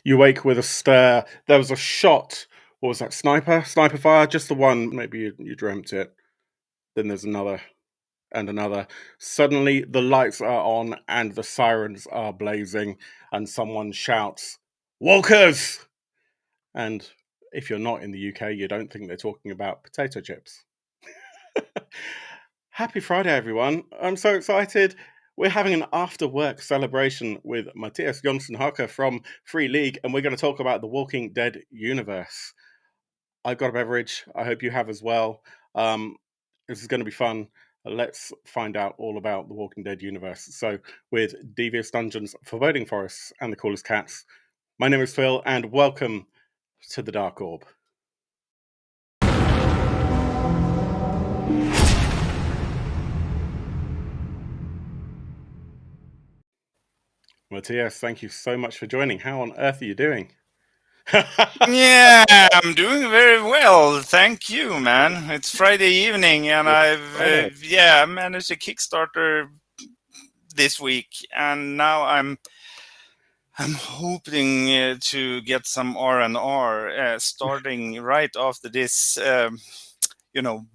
You wake with a stir. There was a shot. What was that? Sniper fire. Just the one. Maybe you dreamt it. Then there's another and another. Suddenly, the lights are on and the sirens are blazing, and someone shouts, "Walkers!" And if you're not in the UK, you don't think they're talking about potato chips. Happy Friday, everyone. I'm so excited. We're having an after work celebration with Mattias Johnsson Haake from Free League, and we're going to talk about the Walking Dead universe. I've got a beverage. I hope you have as well. This is going to be fun. Let's find out all about the Walking Dead universe. So, with Devious Dungeons, Foreboding Forests, and the Coolest Cats, my name is Phil, and welcome to the Dark Orb. Mattias, thank you so much for joining. How on earth are you doing? Yeah, I'm doing very well. Thank you, man. It's Friday evening, and I've managed a Kickstarter this week, and now I'm hoping to get some R&R starting right after this,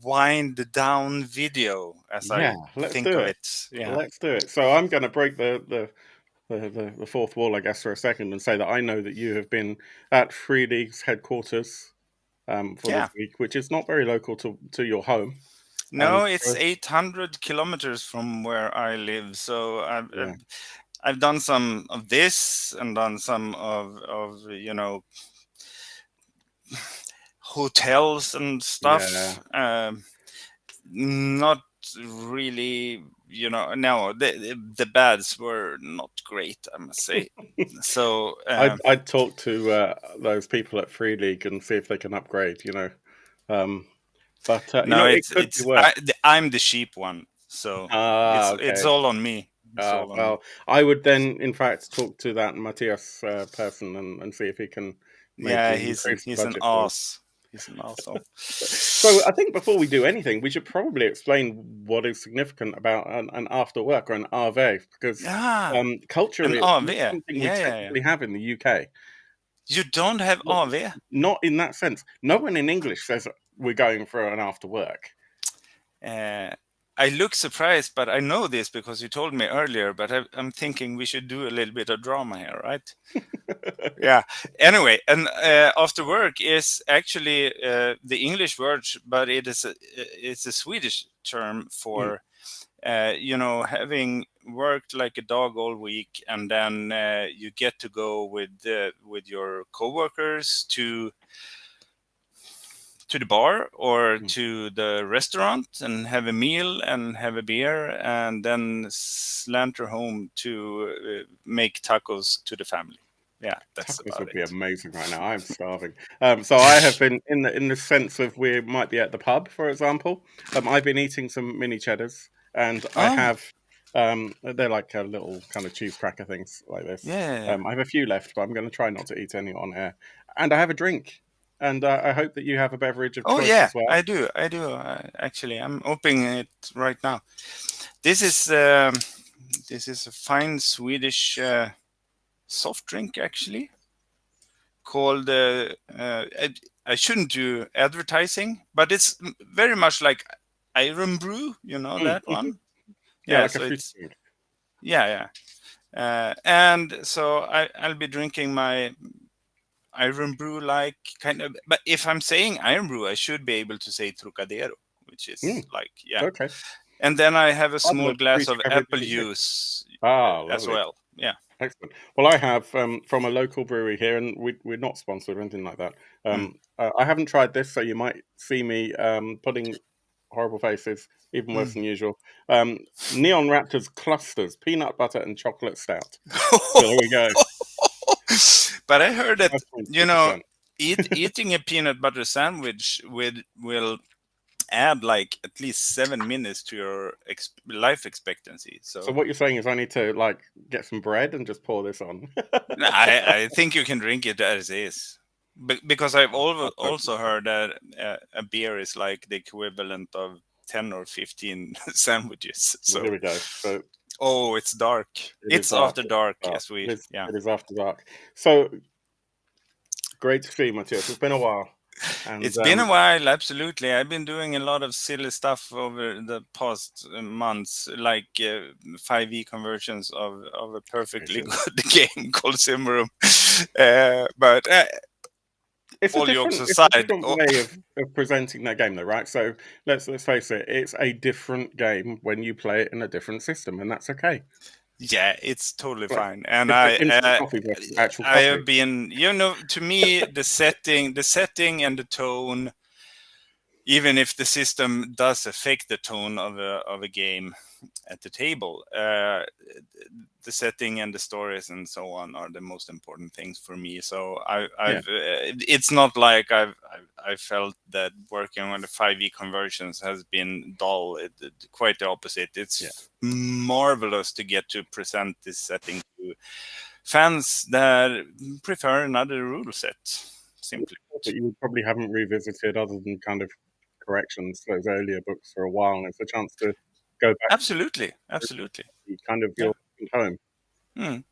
wind down video, as I let's think do of it. it. Yeah, Let's do it. So I'm going to break the fourth wall, I guess, for a second, and say that I know that you have been at Free League's headquarters for this week, which is not very local to your home. No, it's 800 kilometers from where I live. So I've done some of this and done some of hotels and stuff. Not really, no, the bads were not great, I must say. So I'd talk to those people at Free League and see if they can upgrade. But no, it could be worse. I'm the cheap one, so it's all on me. Well, I would then, in fact, talk to that Mattias person and see if he can maybe increase the budget. He's an asshole. So I think before we do anything, we should probably explain what is significant about an after work or an RV, because culturally, it's not something we technically have in the UK. You don't have RV? Not in that sense. No one in English says we're going for an after work. I look surprised, but I know this because you told me earlier, but I'm thinking we should do a little bit of drama here, right? Yeah. Anyway, and after work is actually the English word, but it's a Swedish term for, having worked like a dog all week, and then you get to go with your coworkers to the bar or to the restaurant and have a meal and have a beer, and then slanter home to make tacos to the family. Yeah, that's tacos about would it. be amazing right now. I'm starving. So I have been in the sense of we might be at the pub, for example. I've been eating some mini cheddars, and I have they're like a little kind of cheese cracker things like this. Yeah. I have a few left, but I'm going to try not to eat any on air. And I have a drink, and I hope that you have a beverage of choice as well. I do. Actually, I'm opening it right now. This is a fine Swedish soft drink, actually, called I shouldn't do advertising, but it's very much like Iron Brew, that one. Yeah, like so a fruit drink. And so I'll be drinking my Iron Brew like kind of, but if I'm saying Iron Brew, I should be able to say Trocadero, which is okay. And then I have a small glass of apple juice as well. Yeah. Excellent. Well, I have from a local brewery here, and we're not sponsored or anything like that. I haven't tried this, so you might see me putting horrible faces, even worse than usual. Neon Raptors Clusters, peanut butter and chocolate stout. So there we go. But I heard that, eating a peanut butter sandwich will add like at least 7 minutes to your life expectancy. So what you're saying is I need to get some bread and just pour this on. I think you can drink it as is, because I've also heard that a beer is like the equivalent of 10 or 15 sandwiches. So well, here we go. So it's dark. It's after dark. Yes, it is after dark. So great to see you, Mattias. It's been a while. And It's been a while, absolutely. I've been doing a lot of silly stuff over the past months, like 5e conversions of a perfectly good game called Simrum. But it's all jokes a aside, different way of presenting that game, though, right? So let's face it, it's a different game when you play it in a different system, and that's okay. yeah, it's totally Like, fine. And it's like instant coffee versus actual I coffee. have been, to me, the setting and the tone, even if the system does affect the tone of a game at the table, the setting and the stories and so on are the most important things for me. So it's not like I felt that working on the 5e conversions has been dull. Quite the opposite. It's marvelous to get to present this setting to fans that prefer another rule set. Simply, but you probably haven't revisited other than kind of corrections those earlier books for a while, and it's a chance to go back. absolutely. Kind of your home. Mm.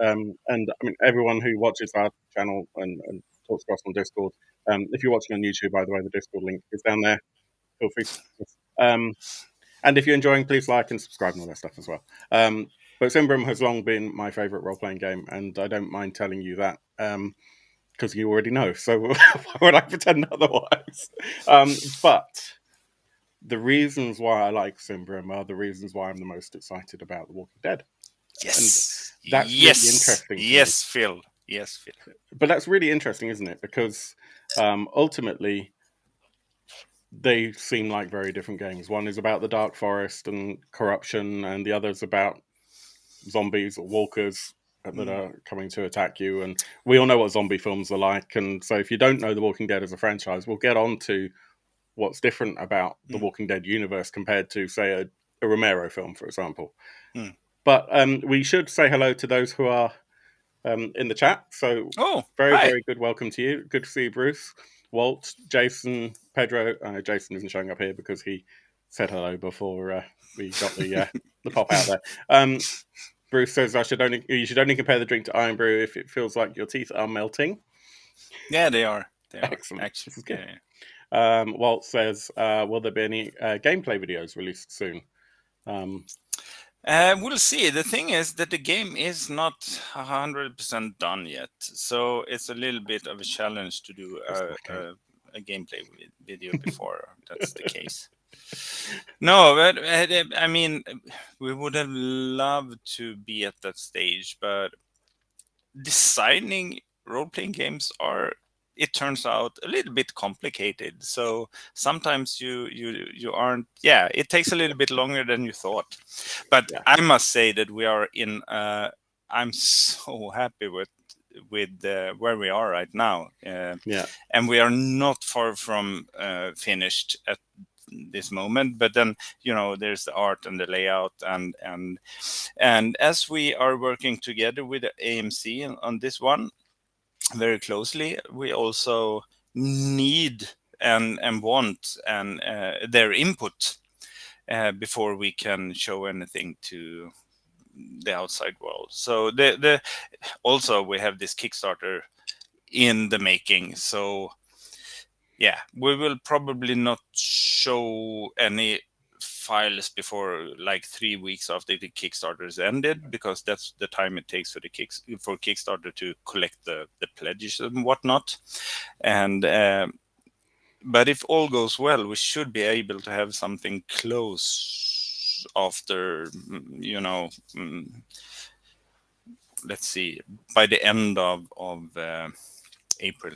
And I mean, everyone who watches our channel and talks to us on Discord, if you're watching on YouTube, by the way, the Discord link is down there. Feel free to. And if you're enjoying, please like and subscribe and all that stuff as well. But Simbrum has long been my favourite role-playing game, and I don't mind telling you that because you already know. So why would I pretend otherwise? But the reasons why I like Simbrum are the reasons why I'm the most excited about The Walking Dead. Yes. And that's really interesting. Yes, Phil. Yes, Phil. But that's really interesting, isn't it? Because ultimately, they seem like very different games. One is about the Dark Forest and corruption, and the other's about zombies or walkers that are coming to attack you. And we all know what zombie films are like. And so if you don't know The Walking Dead as a franchise, we'll get on to what's different about the Walking Dead universe compared to, say, a Romero film, for example. But we should say hello to those who are in the chat. So hi. very good welcome to you. Good to see you, Bruce, Walt, Jason, Pedro. Jason isn't showing up here because he said hello before we got the pop out there. Bruce says you should only compare the drink to Iron Brew if it feels like your teeth are melting. Yeah, they are. Excellent. Actually, this is good. Walt says, will there be any gameplay videos released soon? We'll see. The thing is that the game is not 100% done yet, so it's a little bit of a challenge to do a gameplay video before that's the case. No, but I mean, we would have loved to be at that stage, but designing role-playing games it turns out a little bit complicated. So sometimes you aren't. Yeah, it takes a little bit longer than you thought. But I must say that we are in. I'm so happy with where we are right now. And we are not far from finished at this moment. But then there's the art and the layout and as we are working together with AMC on this one very closely, we also need and want and their input before we can show anything to the outside world. So also we have this Kickstarter in the making. So yeah, we will probably not show any files before like 3 weeks after the Kickstarter is ended, because that's the time it takes for Kickstarter to collect the pledges and whatnot. And but if all goes well, we should be able to have something close after let's see, by the end of April.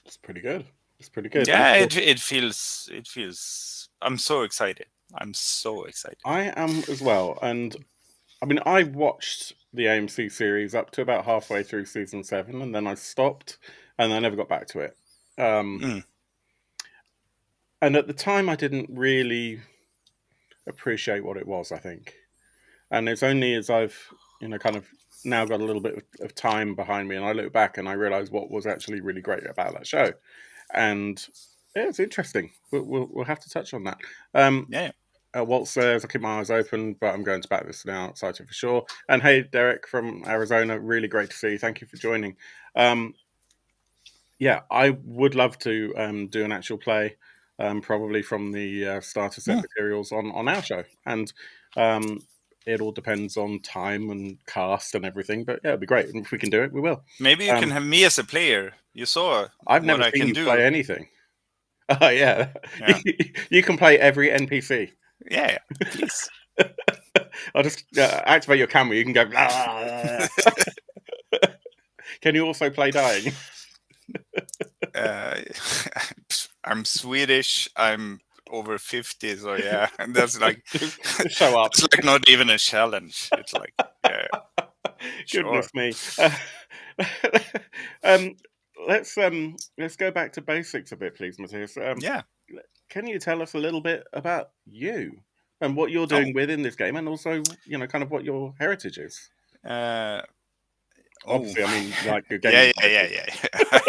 It's pretty good. It's pretty good. Yeah, it feels. I'm so excited. I am as well. And I mean, I watched the AMC series up to about halfway through season 7, and then I stopped, and I never got back to it. And at the time, I didn't really appreciate what it was, I think. And it's only as I've, kind of now got a little bit of time behind me, and I look back and I realize what was actually really great about that show. And yeah, it's interesting. We'll have to touch on that. Walt says, I keep my eyes open, but I'm going to back this now. Excited for sure. And hey, Derek from Arizona, really great to see you. Thank you for joining. Yeah, I would love to do an actual play, probably from the starter set materials on our show, and it all depends on time and cast and everything. But yeah, it'd be great, and if we can do it, we will. Maybe you can have me as a player. You saw I've what never I seen can you do. play anything. Oh yeah, Yeah, you can play every NPC. yeah, please. I'll just activate your camera. You can go. Can you also play dying? uh, I'm Swedish. I'm over 50, so yeah, and that's like Just show up. it's like not even a challenge. It's like, yeah, sure. Goodness me. Um, let's go back to basics a bit, please, Matthias. Yeah. Can you tell us a little bit about you and what you're Oh. doing within this game, and also, kind of what your heritage is? Uh, oh. Obviously, I mean, like your Yeah, gaming yeah, yeah, heritage. yeah.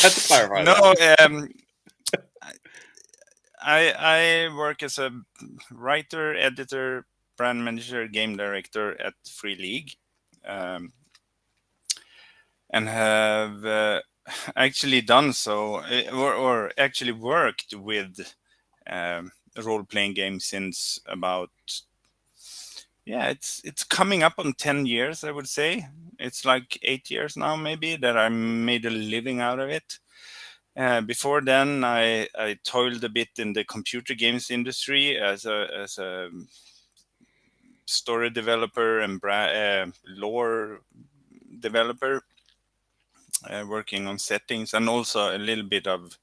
Had to clarify No, that. I work as a writer, editor, brand manager, game director at Free League, and have actually done so, or actually worked with role-playing games since about, yeah, it's coming up on 10 years, I would say. It's like 8 years now, maybe, that I made a living out of it. Before then, I toiled a bit in the computer games industry as a story developer and lore developer, working on settings, and also a little bit of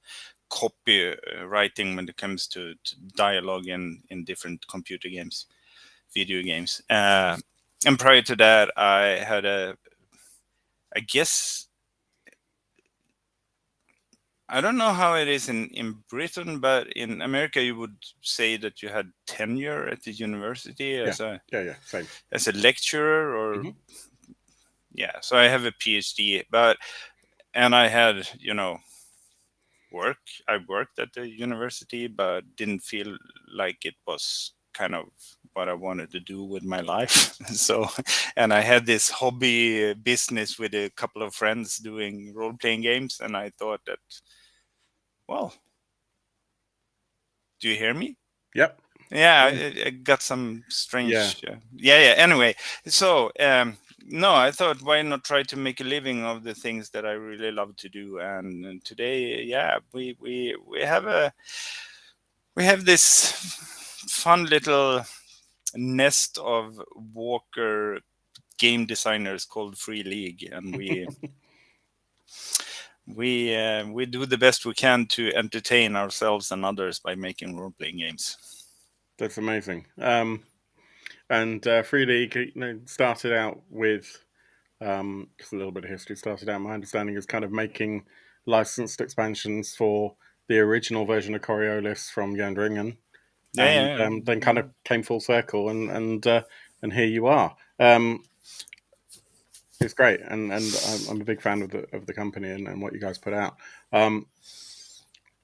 copy writing when it comes to dialogue in different computer games, video games. And prior to that, I had I guess, I don't know how it is in Britain, but in America, you would say that you had tenure at the university Yeah, as a yeah, same. lecturer, or Hmm. yeah. So I have a PhD, and I had, work. I worked at the university, but didn't feel like it was kind of what I wanted to do with my life. So, and I had this hobby business with a couple of friends doing role playing games, and I thought that, well, do you hear me? Yep. Yeah, Yeah. I got some Yeah. strange. Yeah. Anyway, so no, I thought, why not try to make a living of the things that I really love to do? And today, yeah, we have this fun little nest of Walker game designers called Free League, and we do the best we can to entertain ourselves and others by making role playing games. That's amazing. And Free League, started out with just a little bit of history. Started out, my understanding is kind of making licensed expansions for the original version of Coriolis from Yandringen, and Yeah, then kind of came full circle, and here you are. It's great, and I'm a big fan of the company and what you guys put out. Um,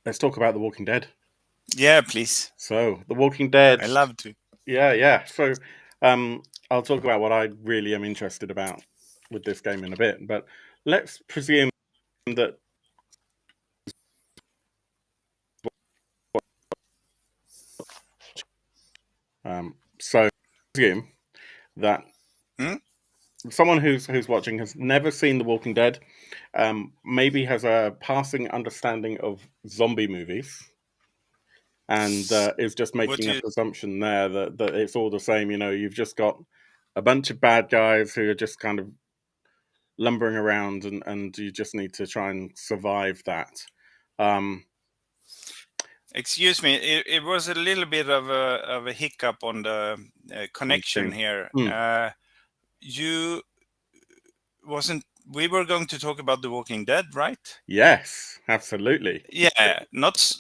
let's talk about The Walking Dead. yeah, please. So, The Walking Dead, I love to. yeah. So, I'll talk about what I really am interested about with this game in a bit, but let's presume that so presume that Hmm? someone who's watching has never seen The Walking Dead, maybe has a passing understanding of zombie movies, and is just What making a you presumption there that it's all the same. You've just got a bunch of bad guys who are just kind of lumbering around, and you just need to try and survive that. Um, Excuse me, it was a little bit of a hiccup on the on connection Steam. here. Hmm. You wasn't We were going to talk about The Walking Dead, right? Yes, absolutely. Yeah, but Not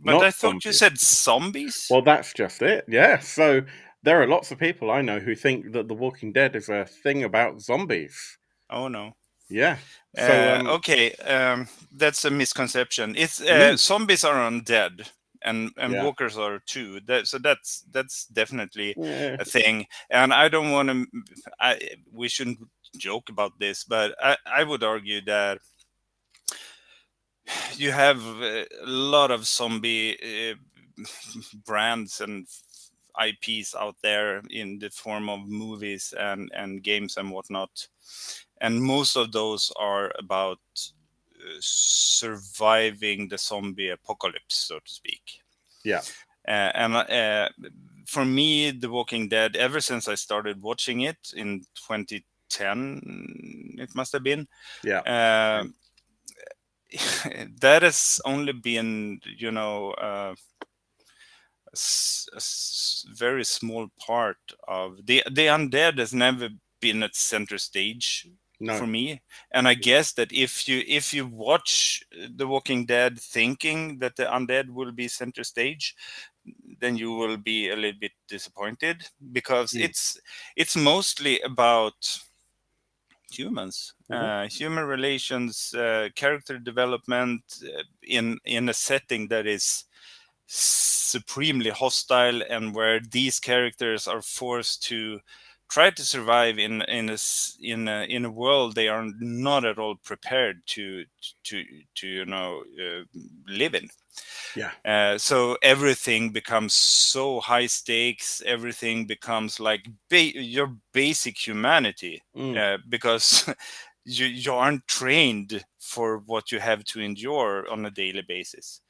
I thought you zombies. said zombies. Well, that's just it. Yeah. So there are lots of people I know who think that The Walking Dead is a thing about zombies. Oh no. Yeah. So Okay, that's a misconception. It's mm, zombies are undead, and yeah. walkers are too. So that's definitely Yeah. a thing. And I don't want to. We shouldn't joke about this, but I would argue that you have a lot of zombie brands and IPs out there in the form of movies and games and whatnot, and most of those are about surviving the zombie apocalypse, so to speak. Yeah. And for me, The Walking Dead, ever since I started watching it in 2010, it must have been, Yeah. uh, that has only been, very small part of the undead has never been at center stage No. for me. And I guess that if you watch The Walking Dead thinking that the undead will be center stage, then you will be a little bit disappointed, because Mm. it's mostly about humans, Mhm. human relations, character development, in a setting that is supremely hostile, and where these characters are forced to try to survive in a world they are not at all prepared to live in. Yeah. So everything becomes so high stakes. Everything becomes like your basic humanity, Mm. because you aren't trained for what you have to endure on a daily basis.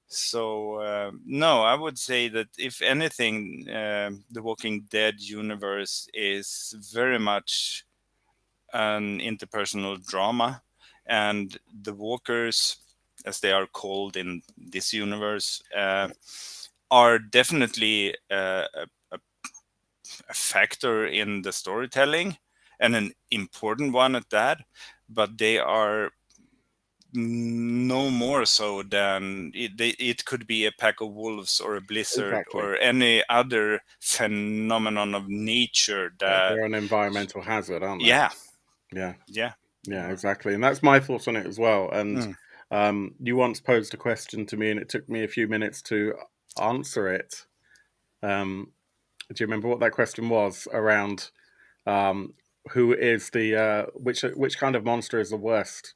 So no, I would say that if anything, the Walking Dead universe is very much an interpersonal drama, and the walkers, as they are called in this universe, are definitely a factor in the storytelling, and an important one at that. But they are no more so than it could be a pack of wolves or a blizzard Exactly. or any other phenomenon of nature that. They're an environmental hazard, aren't they? Yeah, Yeah. yeah. Yeah, exactly. And that's my thoughts on it as well. And Mm. you once posed a question to me, and it took me a few minutes to answer it. Do you remember what that question was around um, who is the which kind of monster is the worst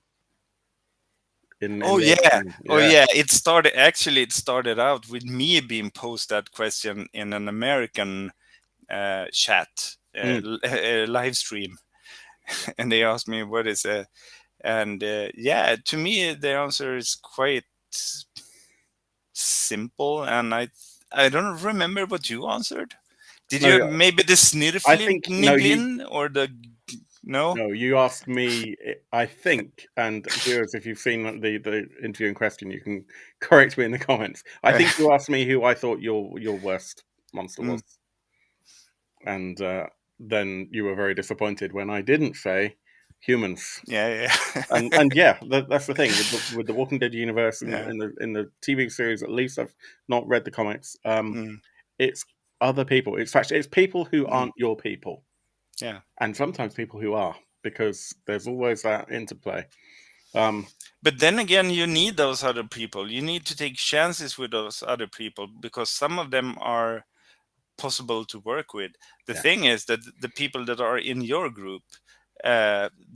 in Oh your yeah, opinion? oh Yeah. yeah. It started out with me being posed that question in an American chat, Mm. live stream, and they asked me what is a. And yeah, to me the answer is quite simple, and I don't remember what you answered. Did No, you maybe the I think no. You Snirflin or the no? no. You asked me. I think, and viewers, if you've seen the interview in question, you can correct me in the comments. I think you asked me who I thought your worst monster Mm, was, and then you were very disappointed when I didn't say humans. yeah, And yeah, that's the thing with the Walking Dead universe and yeah, in the TV series. At least I've not read the comics. mm, It's other people. It's people who mm, aren't your people, yeah. and sometimes people who are, because there's always that interplay. Um, But then again, you need those other people. You need to take chances with those other people, because some of them are possible to work with. The yeah, thing is that the people that are in your group,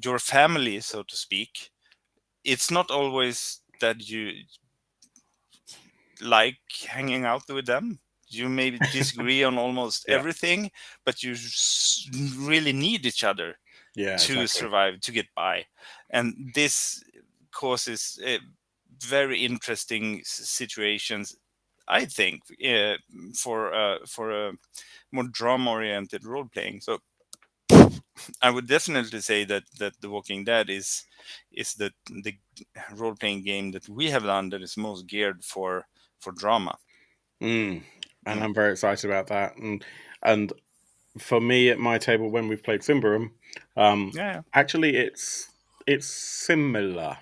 your family, so to speak, it's not always that you like hanging out with them. You may disagree on almost yeah, everything, but you really need each other yeah, to exactly. survive, to get by. And this causes very interesting situations, I think, for a more drama oriented role playing. So I would definitely say that The Walking Dead is the role playing game that we have done that is most geared for drama. Mm. And Mm. I'm very excited about that. And for me at my table when we've played Symbaroum, Yeah. actually it's similar.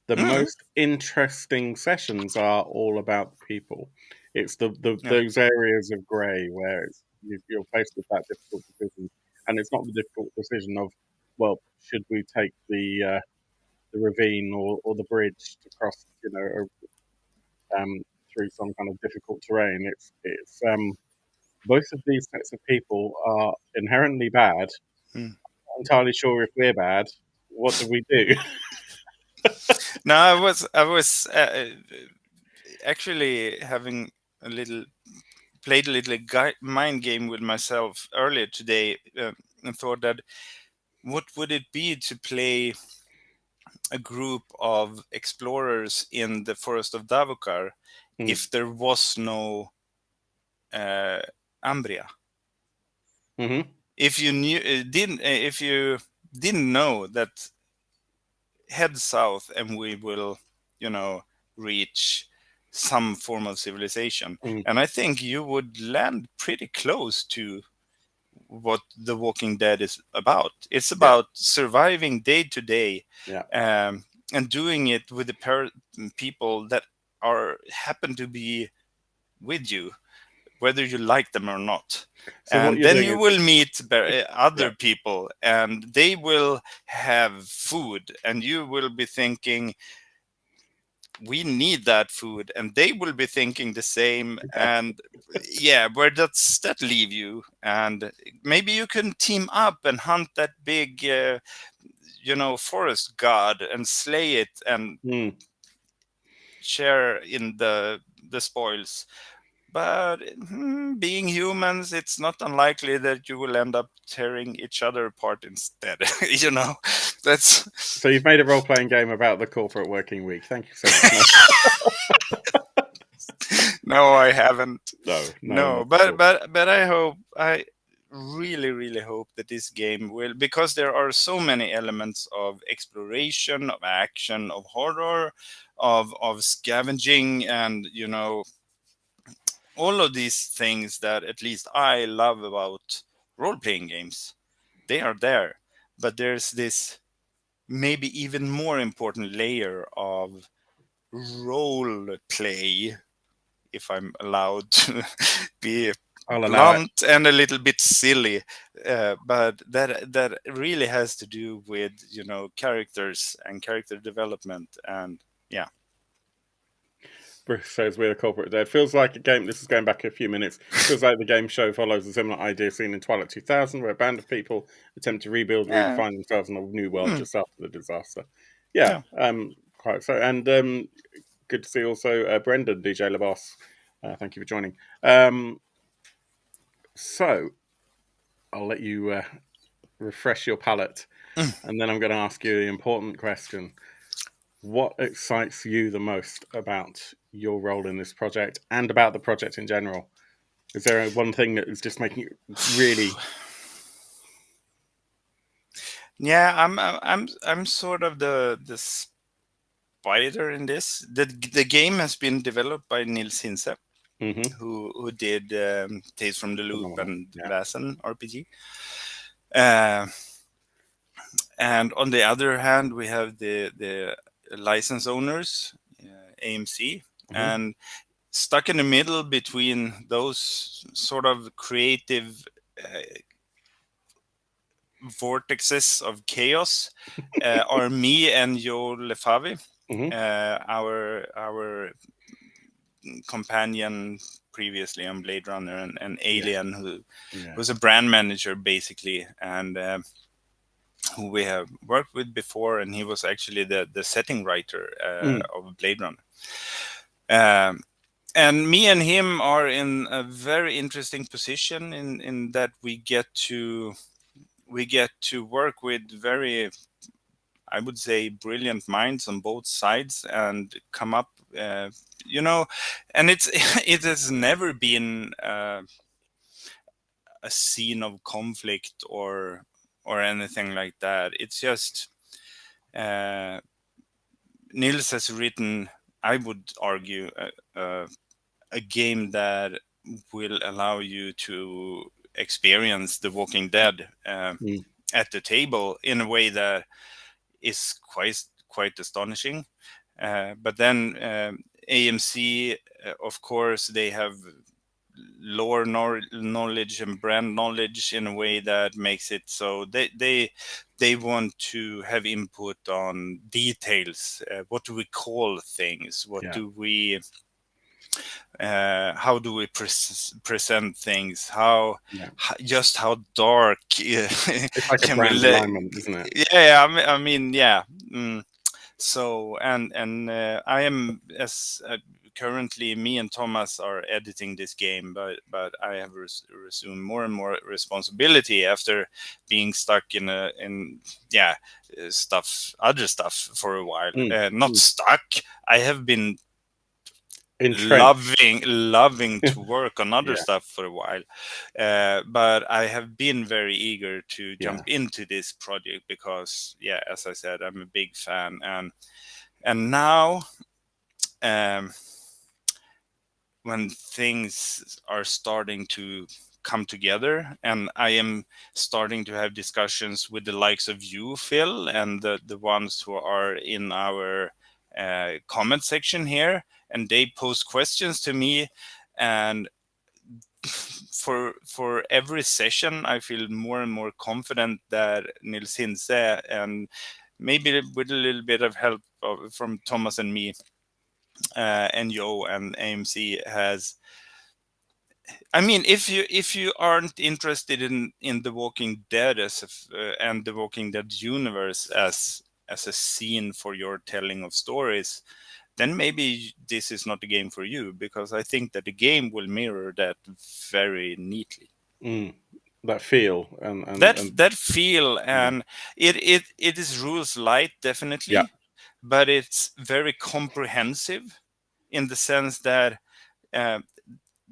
The Mm. most interesting sessions are all about people. It's the Yeah. those areas of grey where you're faced with that difficult decision, and it's not the difficult decision of, well, should we take the ravine or the bridge to cross, through some kind of difficult terrain. It's both of these sets of people are inherently bad. Mm. Not entirely sure if we're bad. What do we do? No, I was actually having a little played a little mind game with myself earlier today, and thought that what would it be to play a group of explorers in the forest of Davokar Mm. if there was no uh, Ambria? Hmm. If you knew if you didn't know that, head south and we will, you know, reach some form of civilization. Mm. And I think you would land pretty close to what The Walking Dead is about. It's Yeah, about surviving day to day, yeah. and doing it with the people that are happen to be with you, whether you like them or not. So what And you're then doing you is, will meet yeah. other people, and they will have food, and you will be thinking, we need that food, and they will be thinking the same. Exactly. And yeah, where does that leave you? And maybe you can team up and hunt that big forest god and slay it and Mm. share in the spoils. But being humans, it's not unlikely that you will end up tearing each other apart instead. you know that's So you've made a role-playing game about the corporate working week. Thank you so much. No, No, I haven't. no, no, No, not at all. but I really really hope that this game will, because there are so many elements of exploration, of action, of horror, of scavenging, and all of these things that at least I love about role playing games. They are there, but there's this maybe even more important layer of role play, if I'm allowed to be I'll allow it. blunt and a little bit silly, but that really has to do with characters and character development, and yeah, Bruce says we're the corporate dead. Feels like a game. This is going back a few minutes. Feels like the game show follows a similar idea seen in Twilight 2000, where a band of people attempt to rebuild, yeah, redefine themselves in a new world mm, just after the disaster. Yeah, yeah. quite so. And good to see also Brendan, DJ LaBoss. Thank you for joining. So I'll let you refresh your palate, Mm. and then I'm going to ask you the important question. What excites you the most about your role in this project and about the project in general? Is there one thing that is just making it really? Yeah, I'm sort of the spider in this. The game has been developed by Nils Hinse, Hmm. who did Tales from the Loop Phenomenal. and Yeah. Vaesen RPG. Uh, and on the other hand, we have the license owners, AMC, Hmm. and stuck in the middle between those sort of creative uh, vortexes of chaos are me and Jo Lefavi, Hmm. our companion previously on Blade Runner and Yeah. Alien, who Yeah. was a brand manager basically, and who we have worked with before, and he was actually the setting writer Mm. of Blade Runner. Um, and me and him are in a very interesting position in that we get to work with very, I would say, brilliant minds on both sides and come up, you know, and it's it has never been a scene of conflict or anything like that. It's just uh, Nils has written, I would argue, a game that will allow you to experience The Walking Dead Mm. at the table in a way that is quite astonishing. But then AMC, of course, they have lore knowledge and brand knowledge in a way that makes it so they want to have input on details. What do we call things? What Yeah. do we how do we present things? How, Yeah. just how dark It's like a can we brand alignment, isn't it? yeah, I mean, yeah. Mm. So and I am as currently me and Thomas are editing this game, but I have resumed more and more responsibility after being stuck in other stuff for a while. Mm, Not mm. stuck. I have been Entrenched. loving to work on other Yeah, stuff for a while, but I have been very eager to yeah, jump into this project because, yeah, as I said, I'm a big fan, and now, um, when things are starting to come together, and I am starting to have discussions with the likes of you, Phil, and the ones who are in our comment section here, and they post questions to me, and for every session I feel more and more confident that Nils Hintze, and maybe with a little bit of help from Thomas and me, and Joe and AMC, has, I mean, if you aren't interested in The Walking Dead and The Walking Dead universe as a scene for your telling of stories, then maybe this is not a game for you, because I think that the game will mirror that very neatly. mm. That feel and That feel, yeah, and it is rules light, yeah, definitely, but it's very comprehensive in the sense that uh,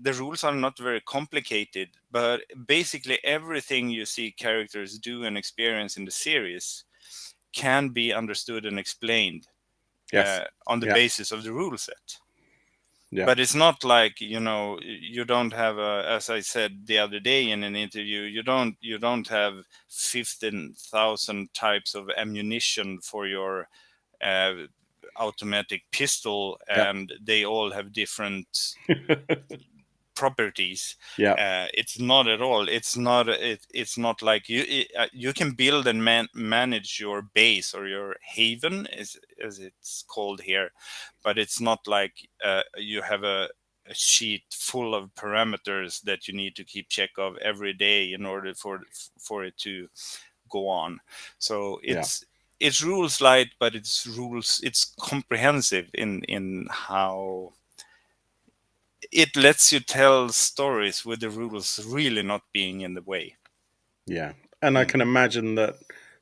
the rules are not very complicated, but basically everything you see characters do and experience in the series can be understood and explained yes, on the yeah, basis of the rule set. yeah, But it's not like, you don't have as I said the other day in an interview, you don't have 15,000 types of ammunition for your uh, automatic pistol, yeah, and they all have different properties. yeah, It's not at all. It's not like you can build and manage your base or your haven, as it's called here, but it's not like you have a sheet full of parameters that you need to keep check of every day in order for it to go on. So yeah, it's rules light, but it's comprehensive in how it lets you tell stories with the rules really not being in the way. yeah. And I Mm. can imagine that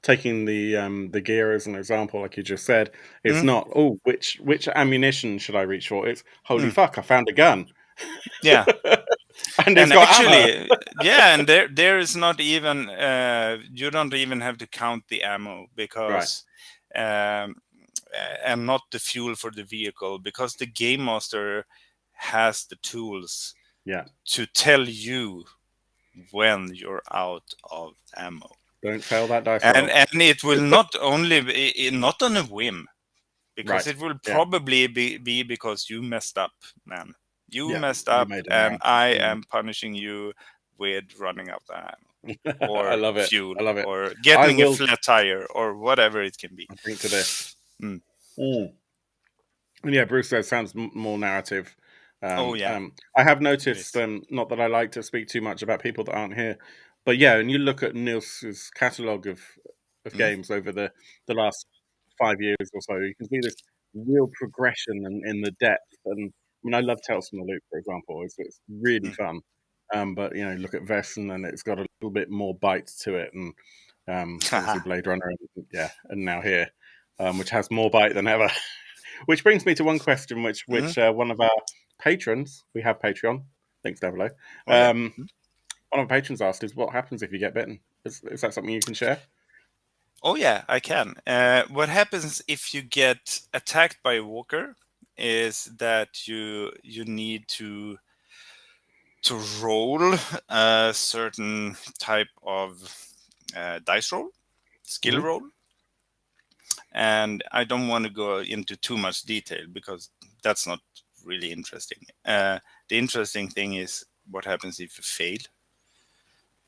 taking the gear as an example, like you just said, it's Mm. not, oh, which ammunition should I reach for? It's holy Mm. fuck, I found a gun. Yeah, And it's and got ammo. actually, yeah, and there is not even you don't even have to count the ammo, Right. because um, and not the fuel for the vehicle, because the game master has the tools Yeah. to tell you when you're out of ammo, Don't fail that dice and roll. and it will not only be not on a whim, because Right. it will Yeah. probably be because you messed up, man. You Yeah. messed You up, made an and error. I Mm. am punishing you with running out of ammo, I or love it. fuel, I love it. or I getting a will flat tire, or whatever it can be. drink to this. Mm. Mm. And yeah, Bruce, that sounds more narrative. Oh yeah, I have it noticed, is. not that I like to speak too much about people that aren't here, but yeah, and you look at Nils's catalogue of Mm. games over the last 5 years or so, you can see this real progression in the depth. And I mean, I love Tales from the Loop, for example. It's really Mm. fun. But you know, look at Vesson, and it's got a little bit more bite to it, and obviously Blade Runner, and yeah, and now here, which has more bite than ever. Which brings me to one question, Mm. which one of our patrons, we have Patreon, thanks Devilo, Oh yeah. Mm. one of our patrons asked is, what happens if you get bitten? Is that something you can share? Oh yeah, I can. What happens if you get attacked by a walker is that you need to roll a certain type of dice roll, skill Hmm. roll, and I don't want to go into too much detail because that's not really interesting. The interesting thing is what happens if you fail.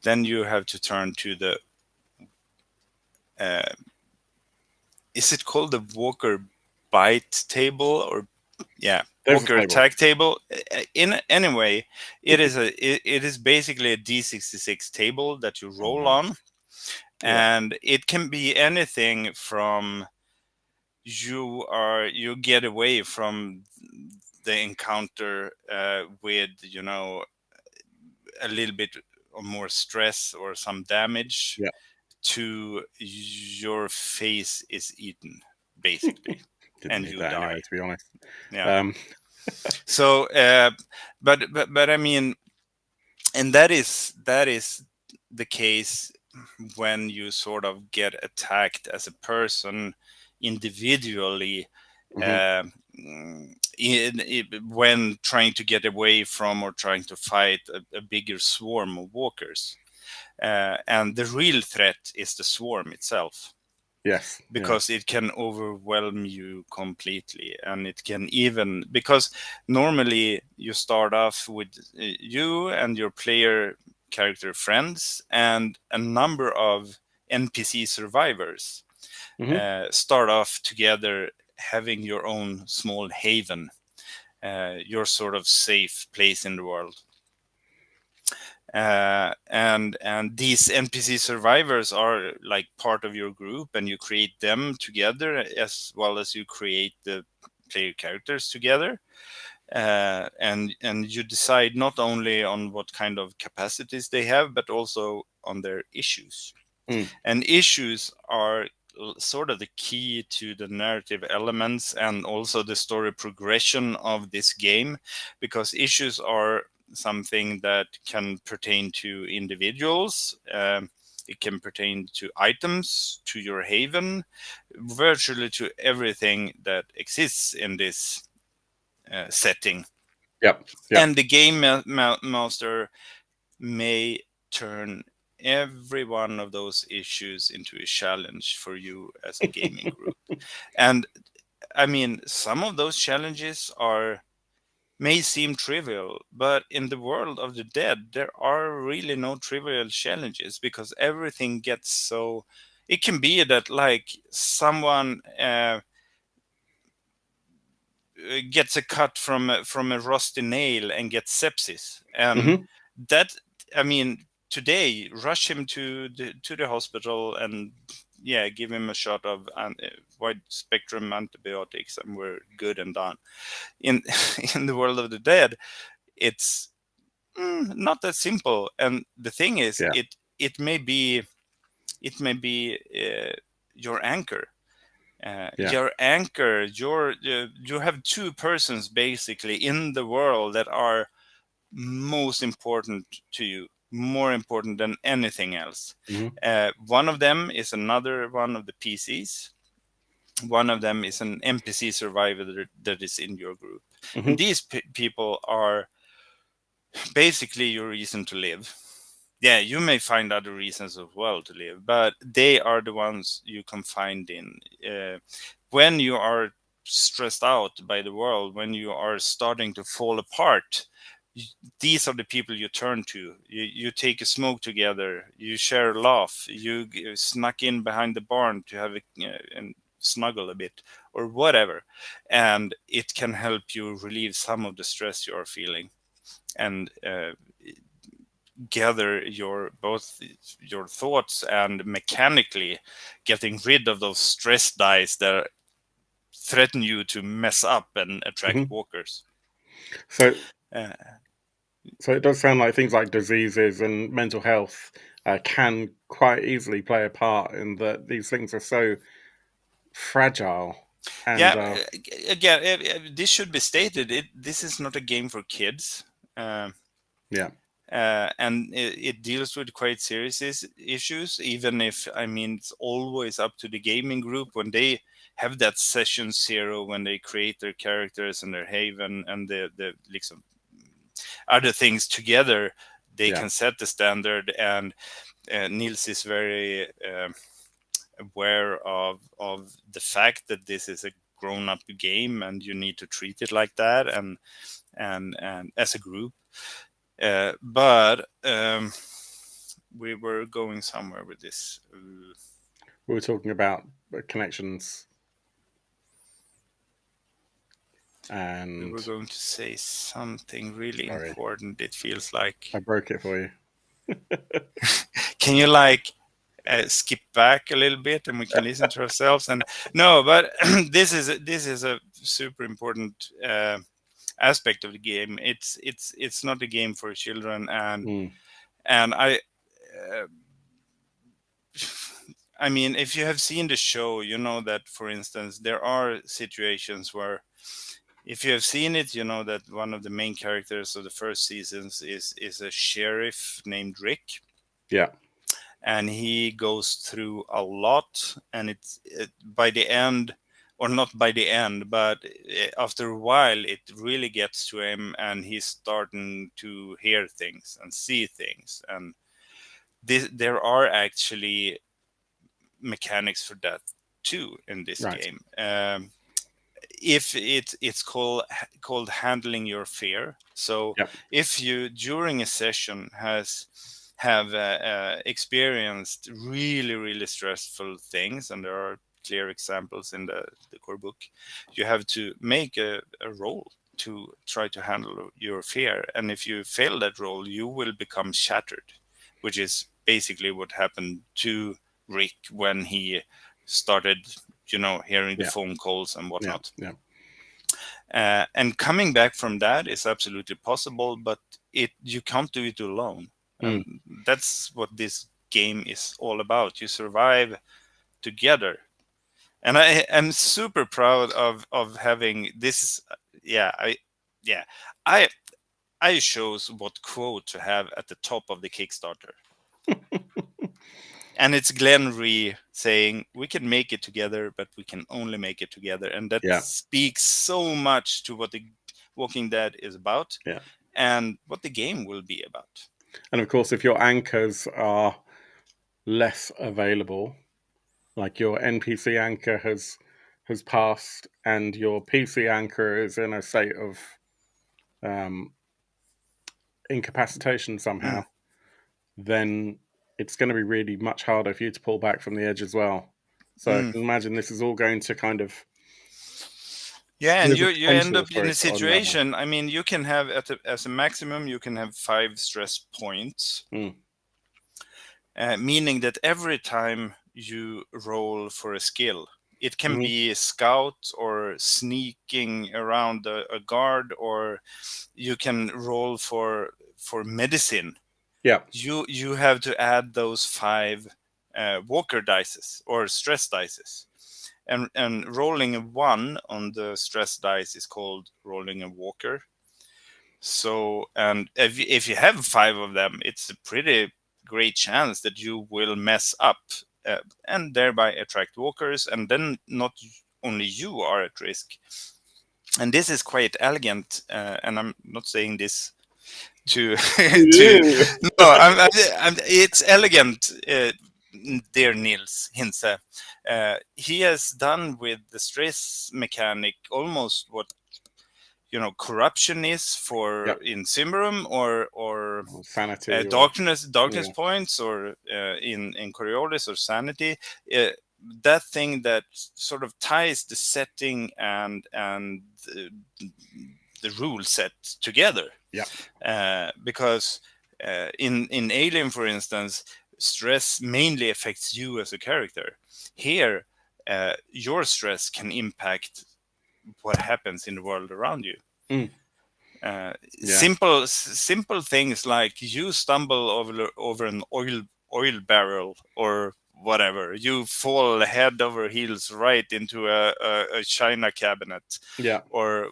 Then you have to turn to the uh, is it called the Walker bite table, or yeah, There's a Walker table. attack table? In anyway, it is basically a D66 table that you Oh, roll on, nice. Yeah. and it can be anything from you get away from the encounter with, you know, a little bit of more stress or some damage, Yeah. to your face is eaten basically, Didn't and need you that die. anyway, to be honest. Yeah. Um, So but I mean, and that is the case when you sort of get attacked as a person individually, mhm. uh, when trying to get away from or trying to fight a bigger swarm of walkers. And the real threat is the swarm itself, Yes. Yeah. because it can overwhelm you completely. And it can even, because normally you start off with you and your player character friends and a number of NPC survivors Hmm. start off together, having your own small haven, your sort of safe place in the world. And these NPC survivors are like part of your group, and you create them together, as well as you create the player characters together. And you decide not only on what kind of capacities they have, but also on their issues. Mm. And issues are sort of the key to the narrative elements and also the story progression of this game, because issues are something that can pertain to individuals. It can pertain to items, to your haven, virtually to everything that exists in this setting. Yep. Yep. And the game master may turn every one of those issues into a challenge for you as a gaming group. And I mean, some of those challenges are may seem trivial, but in the world of the dead, there are really no trivial challenges, because everything gets so. It can be that like someone gets a cut from a rusty nail and gets sepsis, and Hmm. that, I mean, today rush him to the hospital and, yeah, give him a shot of wide spectrum antibiotics, and we're good and done. In in the world of the dead, it's not that simple. And the thing is, Yeah. it may be your anchor. Yeah. You have two persons basically in the world that are most important to you, more important than anything else. Hmm. One of them is another one of the PCs. One of them is an NPC survivor that is in your group, and Hmm. these people are basically your reason to live. Yeah, you may find other reasons as well to live, but they are the ones you can find in when you are stressed out by the world, when you are starting to fall apart. These are the people you turn to. You take a smoke together, you share a laugh, you snuck in behind the barn to have a and snuggle a bit, or whatever, and it can help you relieve some of the stress you are feeling, and gather your both your thoughts and mechanically getting rid of those stress dice that threaten you to mess up and attract Hmm. walkers. So, Uh, so it does sound like things like diseases and mental health can quite easily play a part in that these things are so fragile. And yeah, again, this should be stated. This is not a game for kids. Uh, yeah. and it deals with quite serious issues, even if, I mean, it's always up to the gaming group when they have that session zero, when they create their characters and their haven and the like some other things together. They Yeah. can set the standard, and Nils is very aware of the fact that this is a grown-up game and you need to treat it like that, and as a group. But we were going somewhere with this. We were talking about connections We were and going to say something really sorry, important. It feels like. I broke it for you. Can you like? skip back a little bit and we can listen to ourselves. And no, but this is a super important aspect of the game. It's not a game for children, Mm, and uh, I mean, if you have seen the show, you know that, for instance, there are situations where, if you have seen it, you know that one of the main characters of the first seasons is a sheriff named Rick, yeah, and he goes through a lot, and by the end, or not by the end, but after a while, it really gets to him, and he's starting to hear things and see things, and there are actually mechanics for that too in this right. game. If it's called handling your fear. So Yep. if you during a session have experienced really stressful things, and there are clear examples in the core book, you have to make a roll to try to handle your fear, and if you fail that roll, you will become shattered, which is basically what happened to Rick when he started, hearing the Yeah. phone calls and Yeah. whatnot. Yeah. And coming back from that is absolutely possible, but you can't do it alone. Mm, And that's what this game is all about. You survive together. And I am super proud of having this. Yeah, yeah, I I chose what quote to have at the top of the Kickstarter. And it's Glenn Rhee saying, "We can make it together, but we can only make it together." And that yeah. speaks so much to what the Walking Dead is about Yeah. and what the game will be about. And of course, if your anchors are less available, like your NPC anchor has passed and your PC anchor is in a state of um, incapacitation somehow, then it's going to be really much harder for you to pull back from the edge as well. So I Mm. can imagine this is all going to kind of Yeah, and there's a you end potential up for in it a to unravel. situation. I mean, you can have as a maximum, you can have 5 stress points, Mm. meaning that every time you roll for a skill, it can Hmm. be scout or sneaking around a guard, or you can roll for medicine. Yeah. You have to add those 5 walker dices or stress dices, and rolling a 1 on the stress dice is called rolling a walker. So, and if you have 5 of them, it's a pretty great chance that you will mess up, and thereby attract walkers, and then not only you are at risk. And this is quite elegant, and I'm not saying this to to Yeah. no, it's elegant, dear Nils Hintze. He has done with the stress mechanic almost what corruption is for Yep. in Simbarum, or Or sanity or darkness yeah. points, or in Coriolis, or sanity. Uh, that thing that sort of ties the setting and the rule set together, Yep. because in Alien, for instance, stress mainly affects you as a character. Here, your stress can impact what happens in the world around you. Mm. Uh, Yeah. simple things like you stumble over an oil barrel or whatever, you fall head over heels right into a china cabinet, Yeah. or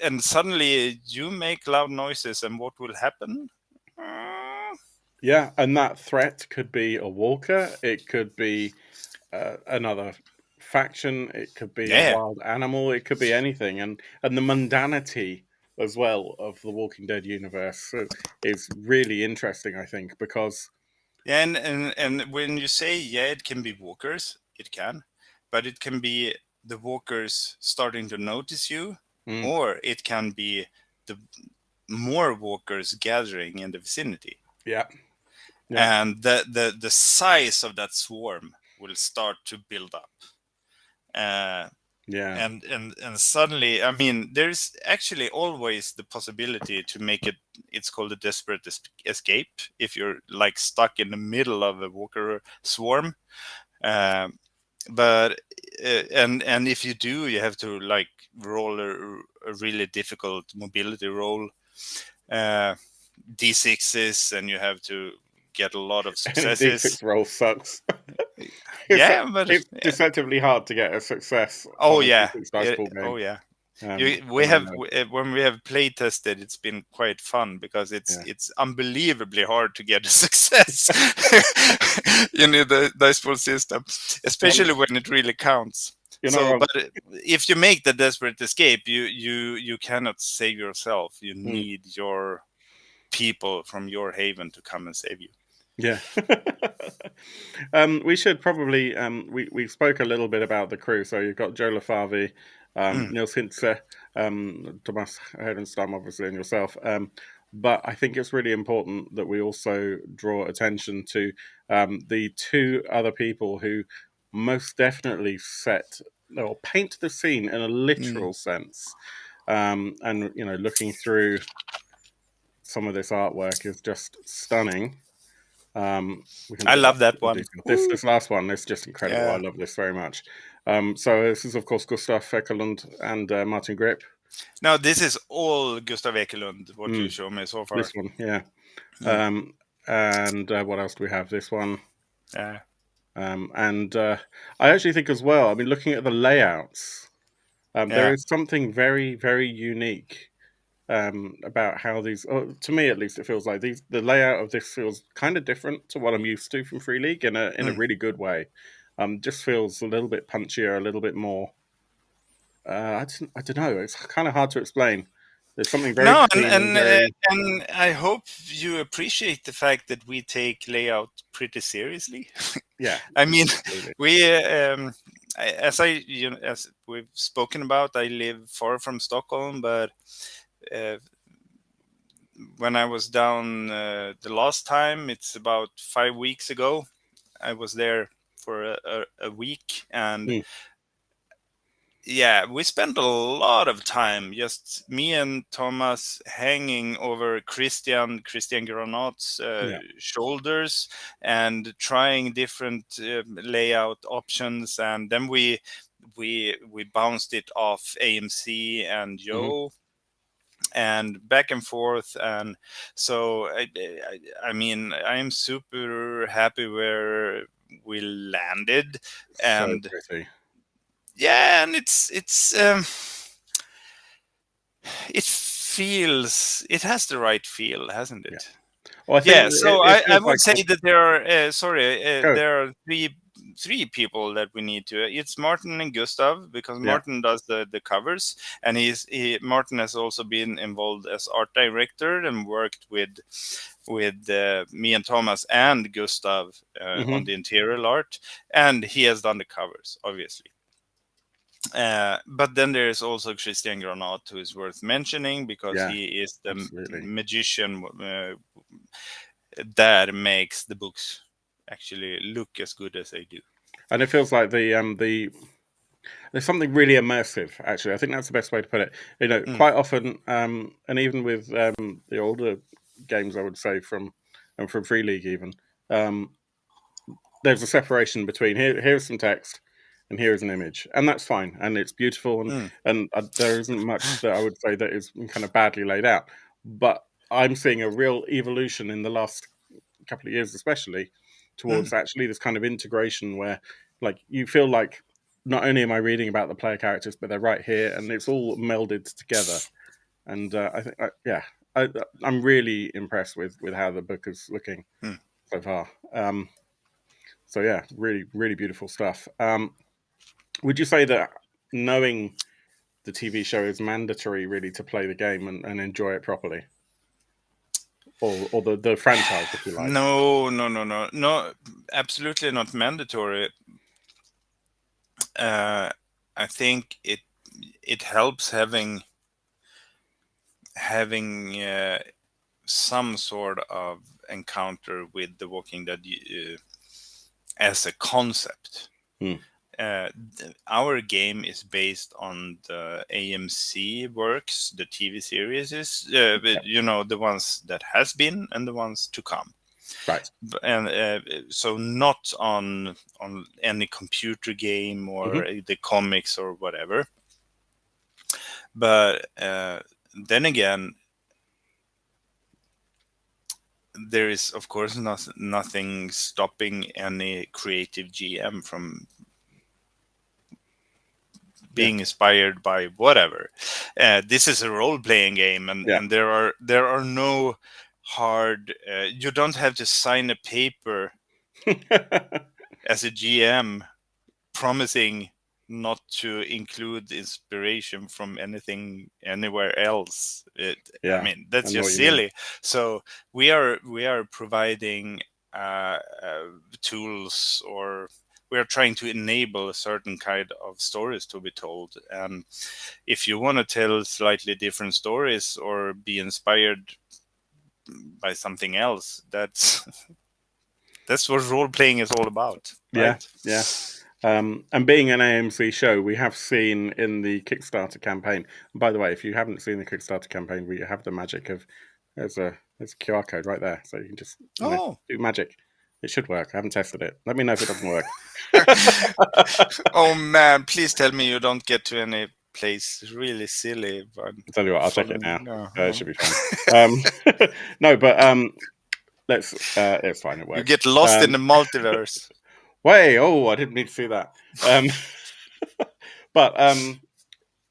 and suddenly you make loud noises, and what will happen? Yeah, and that threat could be a walker, it could be another faction, it could be a Yeah, wild animal, it could be anything, and the mundanity as well of the Walking Dead universe is really interesting, I think, because yeah, and when you say, yeah, it can be walkers, it can, but it can be the walkers starting to notice you, mm, or it can be the more walkers gathering in the vicinity, yeah, yeah, and the size of that swarm will start to build up. Yeah. And suddenly, I mean, there's actually always the possibility to make it. It's called a desperate escape if you're like stuck in the middle of a walker swarm. Um, but and if you do, you have to like roll a really difficult mobility roll, uh, d6s, and you have to get a lot of Any successes. D6 roll sucks. it's Yeah, but it's deceptively hard to get a success oh on a yeah, D6 dice pool oh game. yeah. We As I have know. when we have play tested, it's been quite fun because Yeah. it's unbelievably hard to get a success in the dice pool system, Um, especially when it really counts. you're not So, wrong. but if you make the desperate escape, you cannot save yourself. You Mm, need your people from your haven to come and save you. yeah. We should probably we spoke a little bit about the crew. So you've got Joe LaFavi, Mm, Niels Hintze, Thomas Hedenstam, obviously, and yourself. But I think it's really important that we also draw attention to the two other people who most definitely set or paint the scene in a mm. literal sense. And looking through some of this artwork is just stunning. We can I look at that love that in one. detail. This Woo! this last one is just incredible. I Yeah. love this very much. So this is of course Gustav Ekelund and Martin Grip. Now this is all Gustav Ekelund. What you Mm, show me so this far. one, yeah. Mm. Um, and what else do we have? This one. Yeah. And I actually think as well. I mean, looking at the layouts, there Yeah. is something very, very unique about how these. To me, at least, it feels like these. The layout of this feels kind of different to what I'm used to from Free League in a Mm. really good way. Just feels a little bit punchier, a little bit more. I don't know. It's kind of hard to explain. There's something very No, clean and very and I hope you appreciate the fact that we take layout pretty seriously. yeah, I mean, absolutely. we as as we've spoken about, I live far from Stockholm, but uh, when I was down the last time, it's about 5 weeks ago. I was there for a week, and Mm, yeah, we spent a lot of time, just me and Thomas, hanging over Christian Granat's yeah. shoulders and trying different layout options, and then we bounced it off AMC and Hmm. Joe and back and forth. And so I mean, I am super happy where we landed. So And pretty. yeah, and it has the right feel, hasn't Yeah. it? Well, I think Yeah, it, so it I feels would like say that there are go. there are three people that we need to. It's Martin and Gustav, because Yeah. Martin does the covers, and Martin has also been involved as art director and worked with me and Thomas and Gustav on Hmm. the interior art, and he has done the covers, obviously. But then there is also Christian Granat, who is worth mentioning because Yeah. he is the Absolutely. magician that makes the books actually look as good as they do. And it feels like the there's something really immersive. Actually, I think that's the best way to put it. Mm, Quite often, and even with the older games, I would say from Free League even, um, there's a separation between here's some text and here is an image, and that's fine, and it's beautiful, and mm, there isn't much that I would say that is kind of badly laid out. But I'm seeing a real evolution in the last couple of years, especially mm, towards actually this kind of integration where, like, you feel like not only am I reading about the player characters, but they're right here, and it's all melded together. And I think, yeah, I'm really impressed with how the book is looking mm. so far. So yeah, really, really beautiful stuff. Would you say that knowing the TV show is mandatory, really, to play the game and enjoy it properly, or the franchise, if you like? No, no, no, no, no, absolutely not mandatory. Uh, I think it helps having some sort of encounter with The Walking Dead as a concept. Hmm. our game is based on the AMC works, the TV series is, the ones that has been and the ones to come. Right. And so not on any computer game or the comics or whatever. But then again, there is of course nothing stopping any creative GM from being inspired by whatever. This is a role-playing game, and there are no hard. You don't have to sign a paper as a GM promising not to include inspiration from anything anywhere else. I mean, that's just silly. So we are providing tools, or we are trying to enable a certain kind of stories to be told. And if you want to tell slightly different stories or be inspired by something else, that's what role playing is all about, right? Yeah. And being an AMC show, we have seen in the Kickstarter campaign. And by the way, if you haven't seen the Kickstarter campaign, we have the magic of there's a QR code right there, so you can just do magic. It should work. I haven't tested it. Let me know if it doesn't work. Oh man, please tell me you don't get to any place really silly. But I'll tell you what, I'll check it now. It should be fine. No, but it's fine. It works. You get lost in the multiverse. Wait, I didn't need to see that. But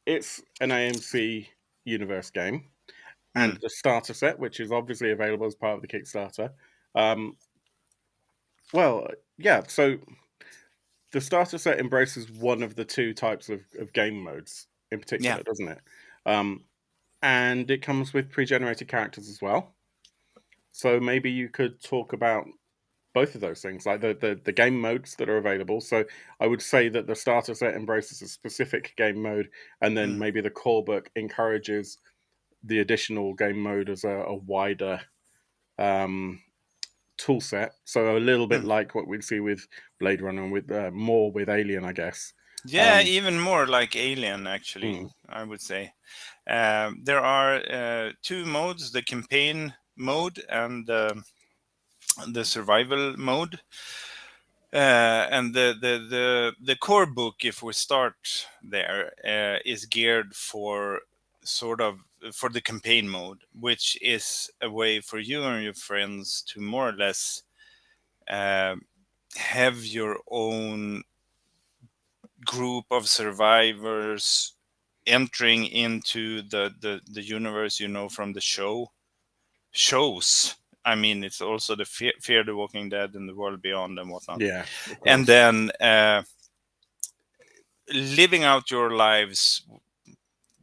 it's an AMC universe game, and the starter set, which is obviously available as part of the Kickstarter. So the starter set embraces one of the two types of game modes in particular, doesn't it? And it comes with pre-generated characters as well. So maybe you could talk about both of those things, like the game modes that are available. So I would say that the starter set embraces a specific game mode, and then maybe the core book encourages the additional game mode as a wider tool set. So a little bit like what we'd see with Blade Runner, and with more with Alien, I guess. Yeah, even more like Alien, actually, I would say. There are two modes: the campaign mode and the survival mode. And the core book, if we start there, is geared for for the campaign mode, which is a way for you and your friends to more or less have your own group of survivors entering into the universe, from the shows. I mean, it's also the Fear the Walking Dead and the World Beyond and whatnot. Yeah. And then living out your lives,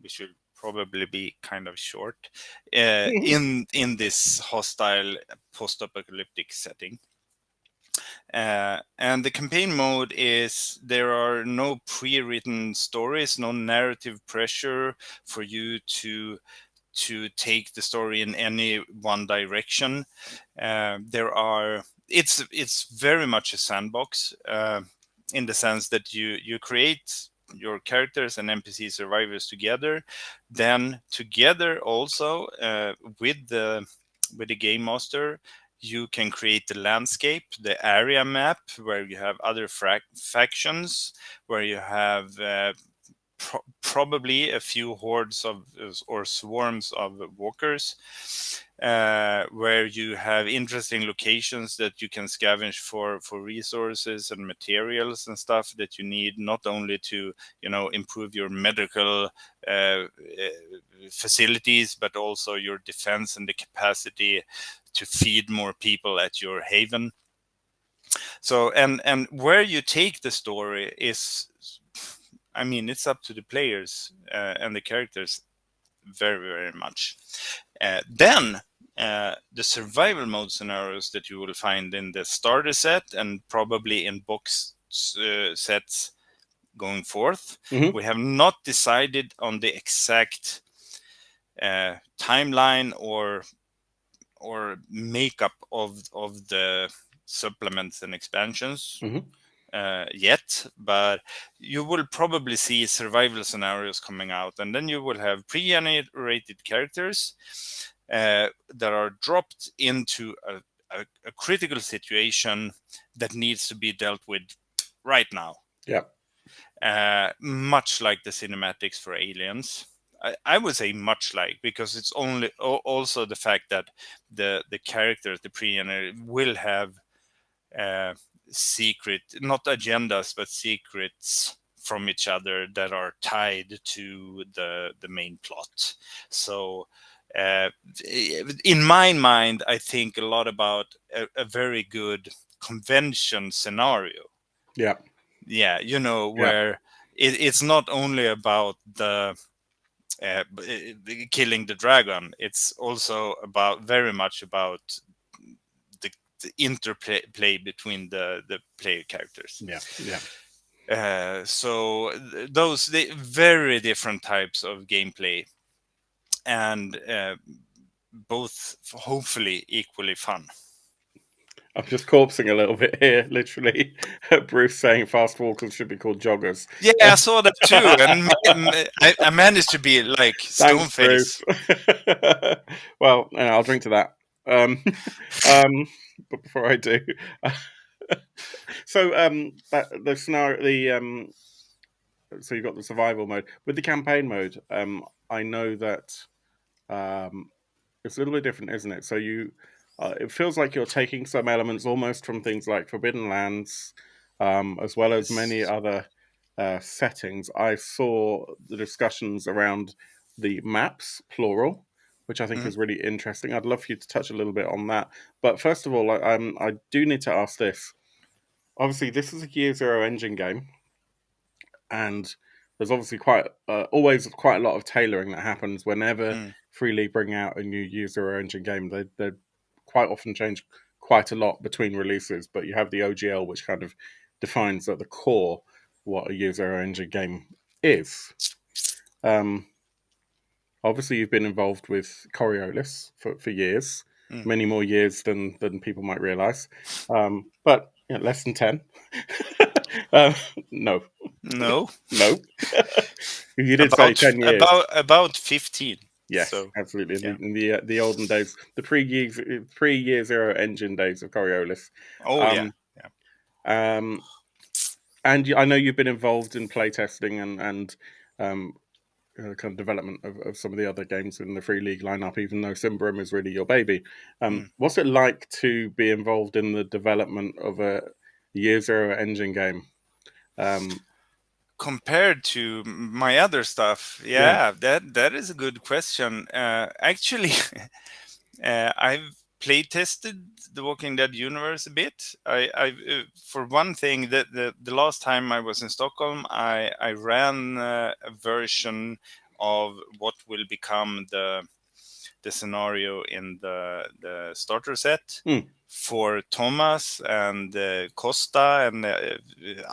which will probably be kind of short, in this hostile post-apocalyptic setting. And the campaign mode is there are no pre-written stories, no narrative pressure for you to take the story in any one direction. It's very much a sandbox, in the sense that you create your characters and NPC survivors together, then together also with the game master, you can create the landscape, the area map, where you have other factions, where you have probably a few hordes of or swarms of walkers, where you have interesting locations that you can scavenge for resources and materials and stuff that you need, not only to improve your medical facilities, but also your defense and the capacity to feed more people at your haven. So and where you take the story is, I mean, it's up to the players and the characters very, very much. Then the survival mode scenarios that you will find in the starter set and probably in box sets going forth. We have not decided on the exact timeline or makeup of the supplements and expansions. yet, but you will probably see survival scenarios coming out, and then you will have pre-generated characters that are dropped into a critical situation that needs to be dealt with right now. Yeah. Much like the cinematics for Aliens. I would say much like, because it's only also the fact that the characters, the pre-generated, will have secret, not agendas, but secrets from each other that are tied to the main plot. So in my mind, I think a lot about a very good convention scenario. Yeah. Yeah, Yeah. where it's not only about the killing the dragon. It's also very much about the interplay between the player characters. Yeah. Yeah. So those very different types of gameplay, and both hopefully equally fun. I'm just corpsing a little bit here, literally. Bruce saying fast walkers should be called joggers. Yeah, I saw that too, and I managed to be like stone Thanks, face. Bruce. Well, I'll drink to that. But before I do, so the scenario, so you've got the survival mode with the campaign mode. I know that it's a little bit different, isn't it? So it feels like you're taking some elements almost from things like Forbidden Lands, as well as many Yes. other settings. I saw the discussions around the maps, plural, which I think Mm, is really interesting. I'd love for you to touch a little bit on that. But first of all, I do need to ask this. Obviously, this is a Year Zero engine game, and there's obviously always quite a lot of tailoring that happens whenever mm, Free League bring out a new Year Zero engine game. They quite often change quite a lot between releases, but you have the OGL, which kind of defines at the core what a Year Zero engine game is. Um, Obviously, you've been involved with Coriolis for years, mm. many more years than people might realize, but less than 10. uh, no, No, no. You did say 10 years. about 15. Yes, So absolutely. yeah. In the olden days, the pre-year zero engine days of Coriolis. Oh yeah. Um, um, and I know you've been involved in playtesting and um, kind of development of some of the other games in the Free League lineup, even though Symbaroum is really your baby. Mm. What's it like to be involved in the development of a Year Zero engine game? Compared to my other stuff, Yeah. yeah, that is a good question. Actually, I've play tested the Walking Dead universe a bit. For one thing, the last time I was in Stockholm, I ran a version of what will become the scenario in the starter set Mm. for Thomas and Costa and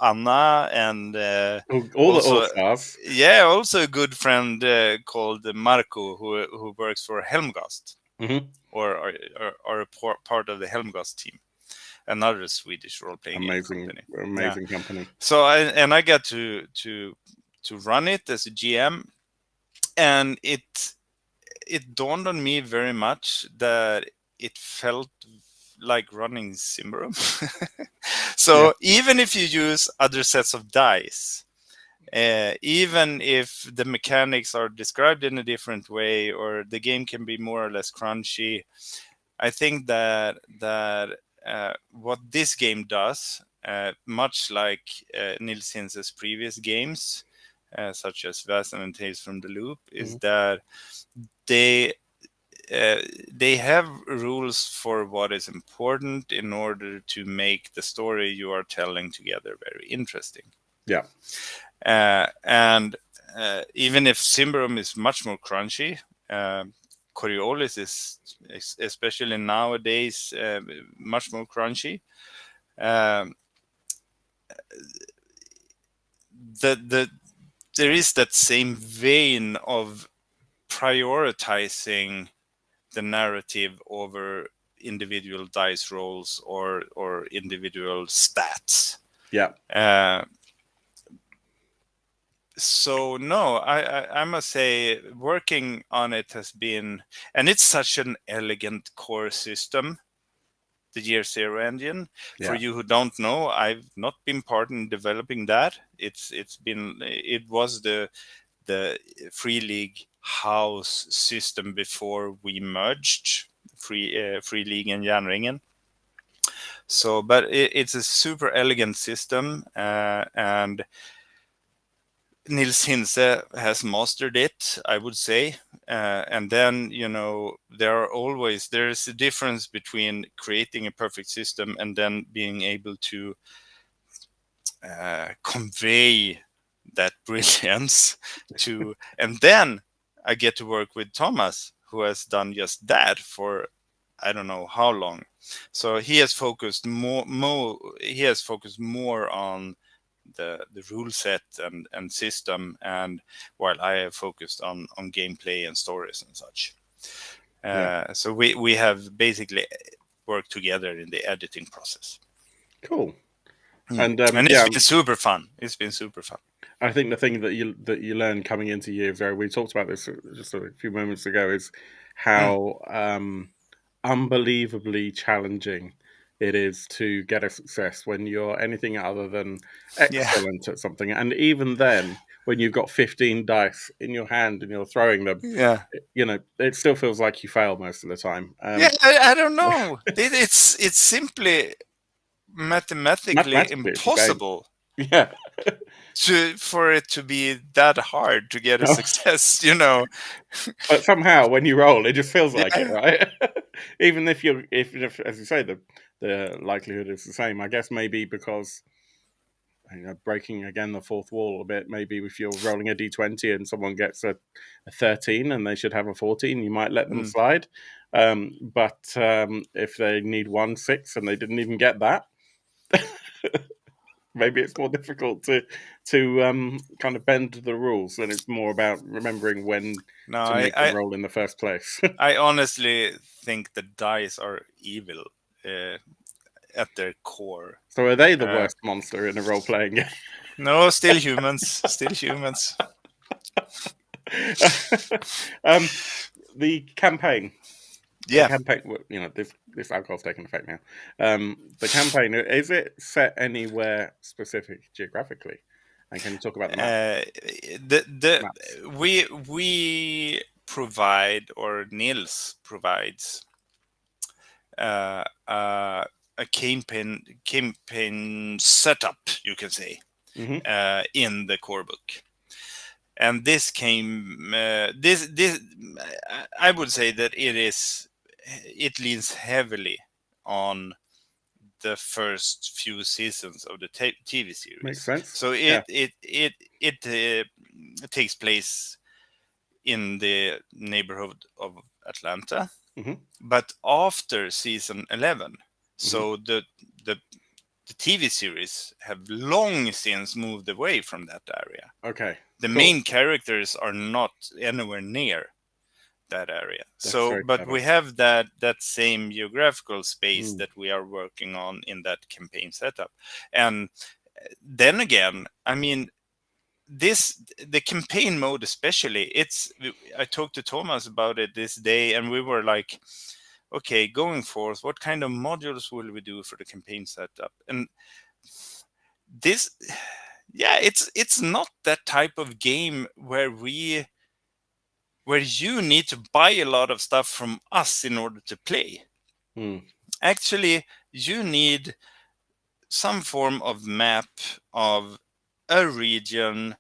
Anna and All the All also Stars. also a good friend called Marco who works for Helmgast Hmm. or a part of the Helmgast team, another Swedish role-playing game Amazing, company. Yeah. amazing company. So I got to run it as a GM, and it dawned on me very much that it felt like running Symbaroum. Yeah. So even if you use other sets of dice, even if the mechanics are described in a different way or the game can be more or less crunchy, I think that what this game does, much like Nils Hinse's previous games, such as Vasan and Tales from the Loop, is Mhm. that they they have rules for what is important in order to make the story you are telling together very interesting. Yeah. And even if Symbaroum is much more crunchy, Coriolis is especially nowadays much more crunchy. Um, the there is that same vein of prioritizing the narrative over individual dice rolls or individual stats. Yeah. Uh, so no, I must say working on it has been, and it's such an elegant core system, the Year Zero engine. For Yeah. you who don't know, I've not been part in developing that. It was the Free League house system before we merged Free League and Järnringen. So, but it's a super elegant system, and Nils Hinze has mastered it, I would say. And then, there's a difference between creating a perfect system and then being able to convey that brilliance and then I get to work with Thomas, who has done just that for I don't know how long. So he has focused more on the rule set and system, and while I have focused on gameplay and stories and such. Yeah. So we have basically worked together in the editing process. Cool. Mm. And And it's yeah, been super fun. It's been super fun. I think the thing that you learn coming into Year Zero, we talked about this just a few moments ago, is Mm. how unbelievably challenging it is to get a success when you're anything other than Yeah. excellent at something. And even then, when you've got 15 dice in your hand and you're throwing them, Yeah. it still feels like you fail most of the time. Yeah, I don't know. It's simply mathematically Mathematically, it's the same. impossible Yeah. for it to be that hard to get a success, But somehow, when you roll, it just feels like it, Yeah. right? Even if, as you say, the likelihood is the same. I guess maybe because breaking again the fourth wall a bit. Maybe if you're rolling a d20 and someone gets a 13 and they should have a 14, you might let them Mm. slide. But if they need 1 6 and they didn't even get that, maybe it's more difficult to kind of bend the rules, and it's more about remembering when No, to make the roll in the first place. I honestly think the dice are evil at their core. So are they the Uh, worst monster in a role-playing game? no, still humans, still humans. um, the campaign. The Yeah. campaign, this alcohol's taking effect now. The campaign, is it set anywhere specific geographically? And can you talk about the map? The Maps. we provide, or Nils provides, uh, uh, a campaign setup, you can say, Hmm. in the core book. And this came this I would say that it leans heavily on the first few seasons of the TV Makes series. sense. So Yeah. it takes place in the neighborhood of Atlanta, Hmm. but after season 11. Hmm. So the the TV series have long since moved away from that area. Okay. The Cool. main characters are not anywhere near that area. That's So, very but clever. we have that same geographical space Mm. that we are working on in that campaign setup. And then again, I mean, the campaign mode especially, I talked to Thomas about it this day, and we were like, okay, going forth, what kind of modules will we do for the campaign setup? And this, yeah, it's not that type of game where you need to buy a lot of stuff from us in order to play. Mm. Actually, you need some form of map of a region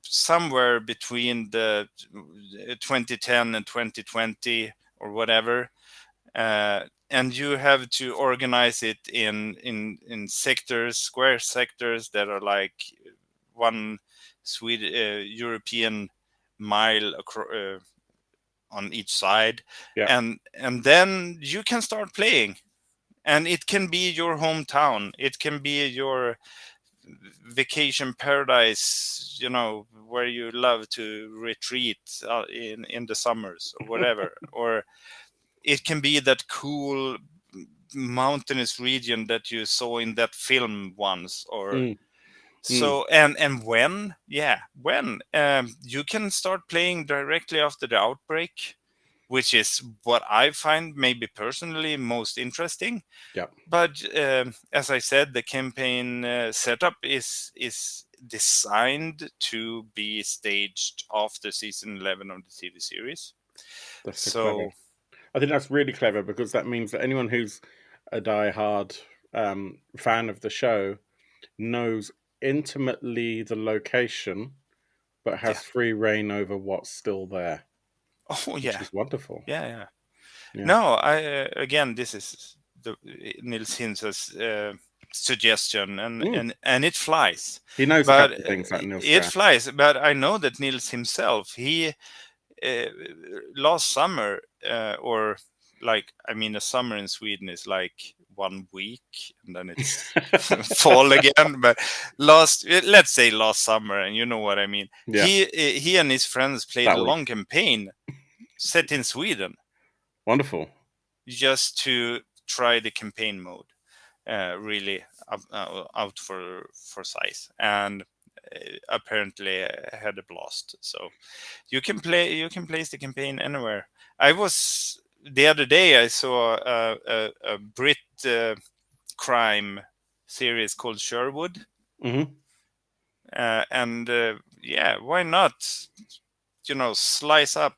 somewhere between the 2010 and 2020 or whatever, and you have to organize it in sectors, square sectors that are like one European mile on each side, Yeah. and then you can start playing, and it can be your hometown, it can be your vacation paradise, where you love to retreat in the summers or whatever, or it can be that cool mountainous region that you saw in that film once, or Mm, mm, so. And when you can start playing directly after the outbreak, which is what I find maybe personally most interesting. yeah, But as I said, the campaign setup is designed to be staged after season 11 of the TV series. that's so clever. So I think that's really clever because that means that anyone who's a die-hard fan of the show knows intimately the location, but yeah. has free reign over what's still there, Oh which yeah, is wonderful. yeah. Yeah. No, I again, this is the Nils Hinz's suggestion, Mm. and it flies. He knows a But couple of things, that Neil it Strauss. flies. But I know that Nils himself, he uh, last summer, or like, I mean, a summer in Sweden is like 1 week and then it's fall again. But let's say last summer, and you know what I mean. Yeah, He and his friends played that a week. long campaign set in Sweden Wonderful. just to try the campaign mode, really out for size, and apparently had a blast. So you can place the campaign anywhere. I was the other day, I saw a Brit crime series called Sherwood, Hmm. and yeah, why not, slice up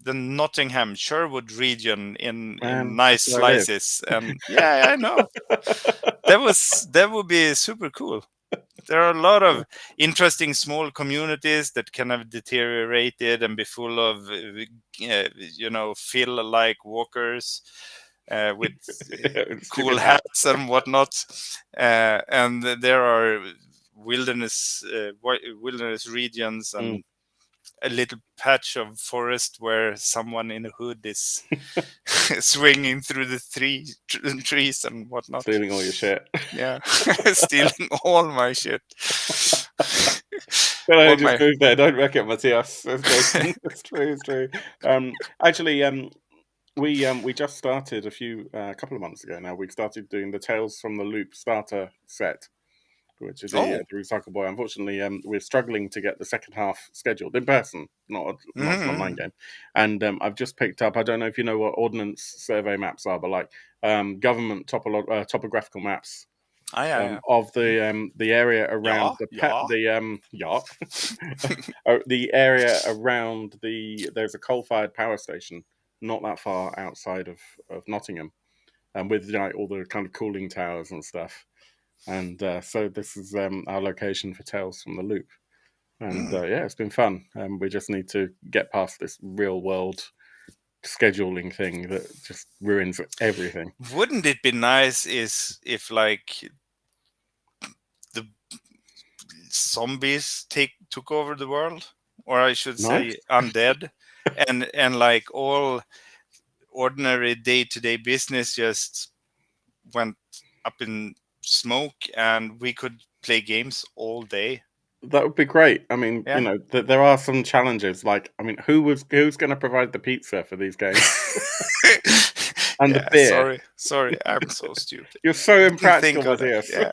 the Nottingham Sherwood region in Man, nice that's where I live. slices. And yeah, I know that would be super cool. There are a lot of interesting small communities that kind of deteriorated and be full of feel like walkers with cool Stupid hat. hats and whatnot. And there are wilderness regions, Mm. and a little patch of forest where someone in a hood is swinging through the trees and whatnot. Stealing all your shit. Yeah, stealing all my shit. Well, I All just my moved there. Don't wreck it, Matthias. Says Jason. It's true. It's true. Actually, we just started a couple of months ago now. We started doing the Tales from the Loop starter set, which is oh, the Recycle Boy. Unfortunately, we're struggling to get the second half scheduled in person, not an online mm-hmm. game. And I've just picked up. I don't know if you know what ordnance survey maps are, but like government topographical maps Yeah. of the area around Yeah, yeah. the yacht, the area around there's a coal-fired power station not that far outside of Nottingham, and with like all the kind of cooling towers and stuff. And so this is our location for Tales from the Loop. And Mm. yeah, it's been fun. We just need to get past this real world scheduling thing that just ruins everything. Wouldn't it be nice is if like the zombies took over the world, or I should Nice. say undead, and like all ordinary day-to-day business just went up in smoke, and we could play games all day. That would be great. I mean, Yeah. there are some challenges. Like, I mean, who's going to provide the pizza for these games and the Yeah, beer? sorry, I'm so stupid. You're so Didn't impractical, think of that. Matthias. Yeah.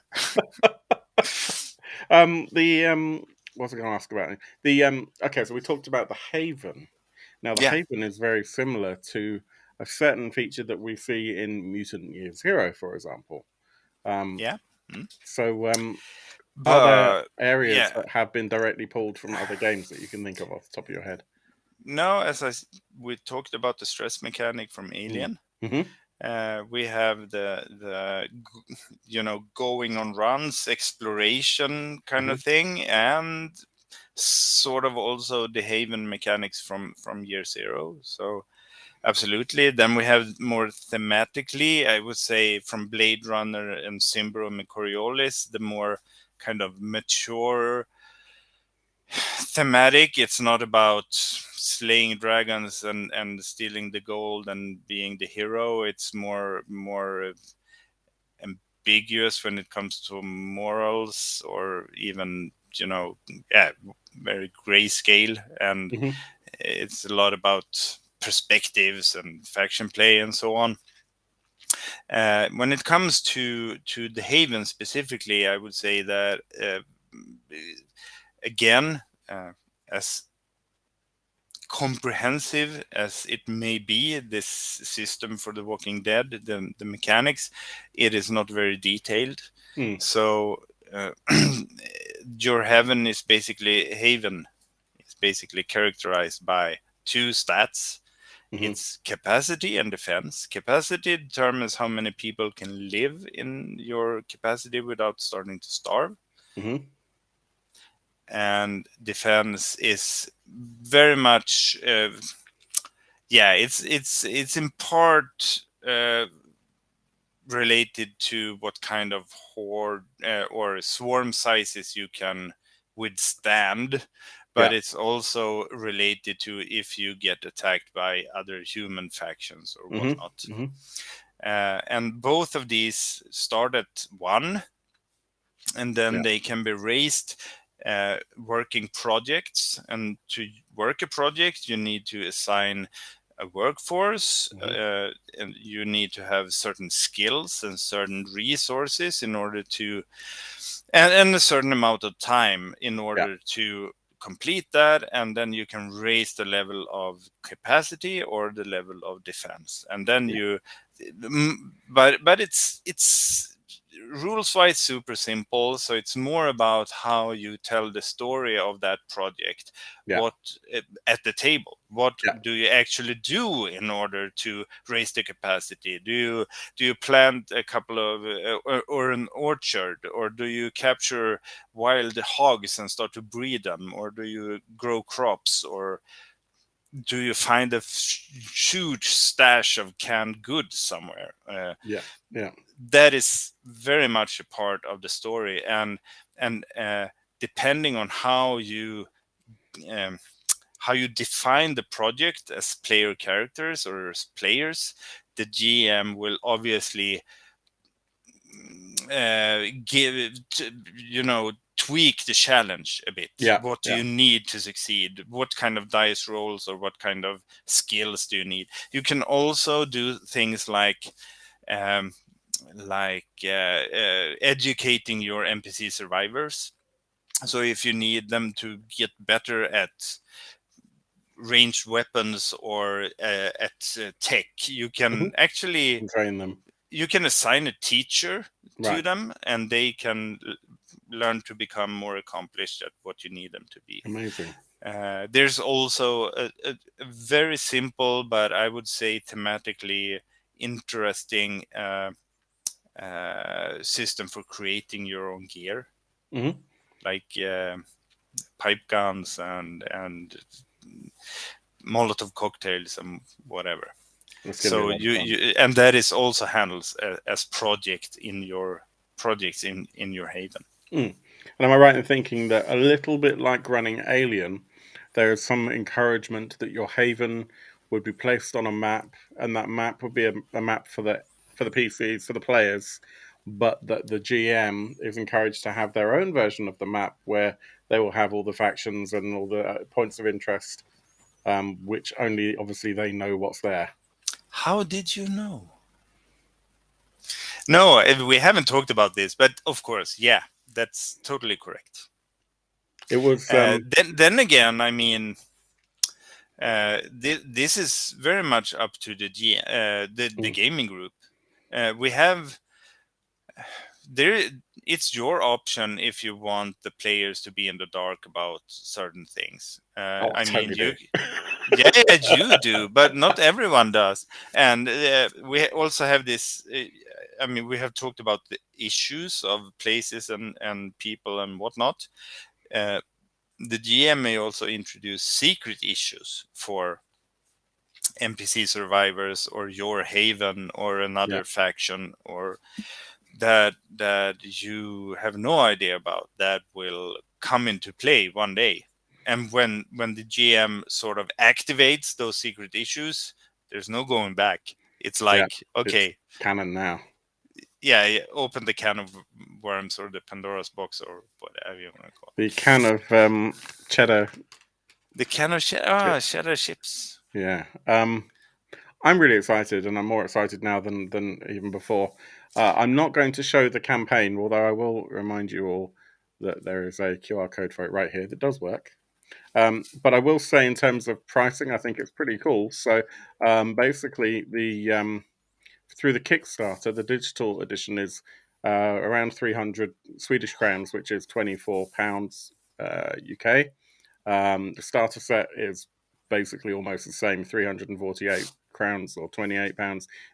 The what was I going to ask about? The okay, so we talked about the Haven. Now, the Yeah. Haven is very similar to a certain feature that we see in Mutant Year Zero, for example. Um, Yeah. Mm. so, are there But areas yeah, that have been directly pulled from other games that you can think of off the top of your head? no, we talked about the stress mechanic from Mm. Alien. Hmm. We have going on runs, exploration kind Hmm. of thing, and sort of also the Haven mechanics from Year Zero. So absolutely. Then we have more thematically, I would say, from Blade Runner and Symbrom and Coriolis, the more kind of mature thematic. It's not about slaying dragons and stealing the gold and being the hero. It's more ambiguous when it comes to morals, or even yeah, very grayscale. And Hmm. it's a lot about perspectives and faction play and so on. When it comes to the Haven specifically, I would say that again, as comprehensive as it may be, this system for The Walking Dead, the mechanics, it is not very detailed. So your Haven is basically characterized by two stats. It's capacity and defense. Capacity determines how many people can live in your capacity without starting to starve. And defense is very much it's in part related to what kind of horde or swarm sizes you can withstand, but it's also related to if you get attacked by other human factions or whatnot. And both of these start at 1, and then they can be raised working projects. And to work a project, you need to assign a workforce, and you need to have certain skills and certain resources in order to, and a certain amount of time in order to complete that. And then you can raise the level of capacity or the level of defense, and then but it's rules wise super simple. So it's more about how you tell the story of that project. What at the table, what do you actually do in order to raise the capacity? Do you plant a couple of or an orchard, or do you capture wild hogs and start to breed them, or do you grow crops, or do you find a huge stash of canned goods somewhere? That is very much a part of the story, and depending on how you define the project as player characters or as players, the GM will obviously tweak the challenge a bit. What do you need to succeed? What kind of dice rolls or what kind of skills do you need? You can also do things like educating your NPC survivors. So if you need them to get better at ranged weapons or at tech, you can actually train them. You can assign a teacher to them, and they can learn to become more accomplished at what you need them to be. Amazing. There's also a very simple, but I would say thematically interesting system for creating your own gear, like pipe guns and Molotov cocktails and whatever. So you and that is also handled as projects in your Haven. And am I right in thinking that a little bit like running Alien, there is some encouragement that your Haven would be placed on a map, and that map would be a map for the PCs, for the players, but that the GM is encouraged to have their own version of the map where they will have all the factions and all the points of interest, which only obviously they know what's there. How did you know? No, we haven't talked about this, but of course, yeah, that's totally correct. It was then again, I mean, this is very much up to the gaming group. We have there. It's your option if you want the players to be in the dark about certain things. I mean, you do, but not everyone does. And we also have this. I mean, we have talked about the issues of places and people and whatnot. The GM may also introduce secret issues for NPC survivors or your Haven or another faction, or that you have no idea about, that will come into play one day. And when the GM sort of activates those secret issues, there's no going back. It's like, okay, it's canon now. Yeah, open the can of worms or the Pandora's box or whatever you want to call it. The can of cheddar. The can of cheddar chips. Yeah. I'm really excited, and I'm more excited now than even before. I'm not going to show the campaign, although I will remind you all that there is a QR code for it right here that does work. But I will say, in terms of pricing, I think it's pretty cool. So basically, the through the Kickstarter, the digital edition is around 300 Swedish crowns, which is £24 UK. The starter set is basically almost the same, 348 crowns or £28,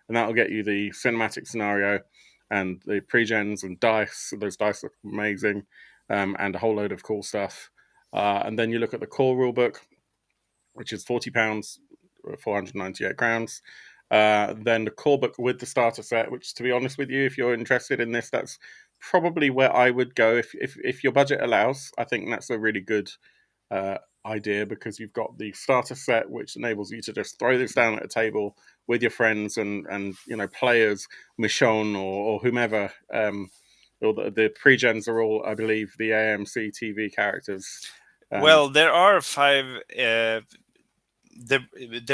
and that'll get you the cinematic scenario and the pre-gens and dice. Those dice look amazing, and a whole load of cool stuff. And then you look at the core rulebook, which is £40, 498 crowns. Then the core book with the starter set, which, to be honest with you, if you're interested in this, that's probably where I would go if your budget allows. I think that's a really good uh, idea, because you've got the starter set, which enables you to just throw this down at a table with your friends and play as Michonne or whomever. Or the pre-gens are all, I believe, the AMC TV characters. Well, there are five. There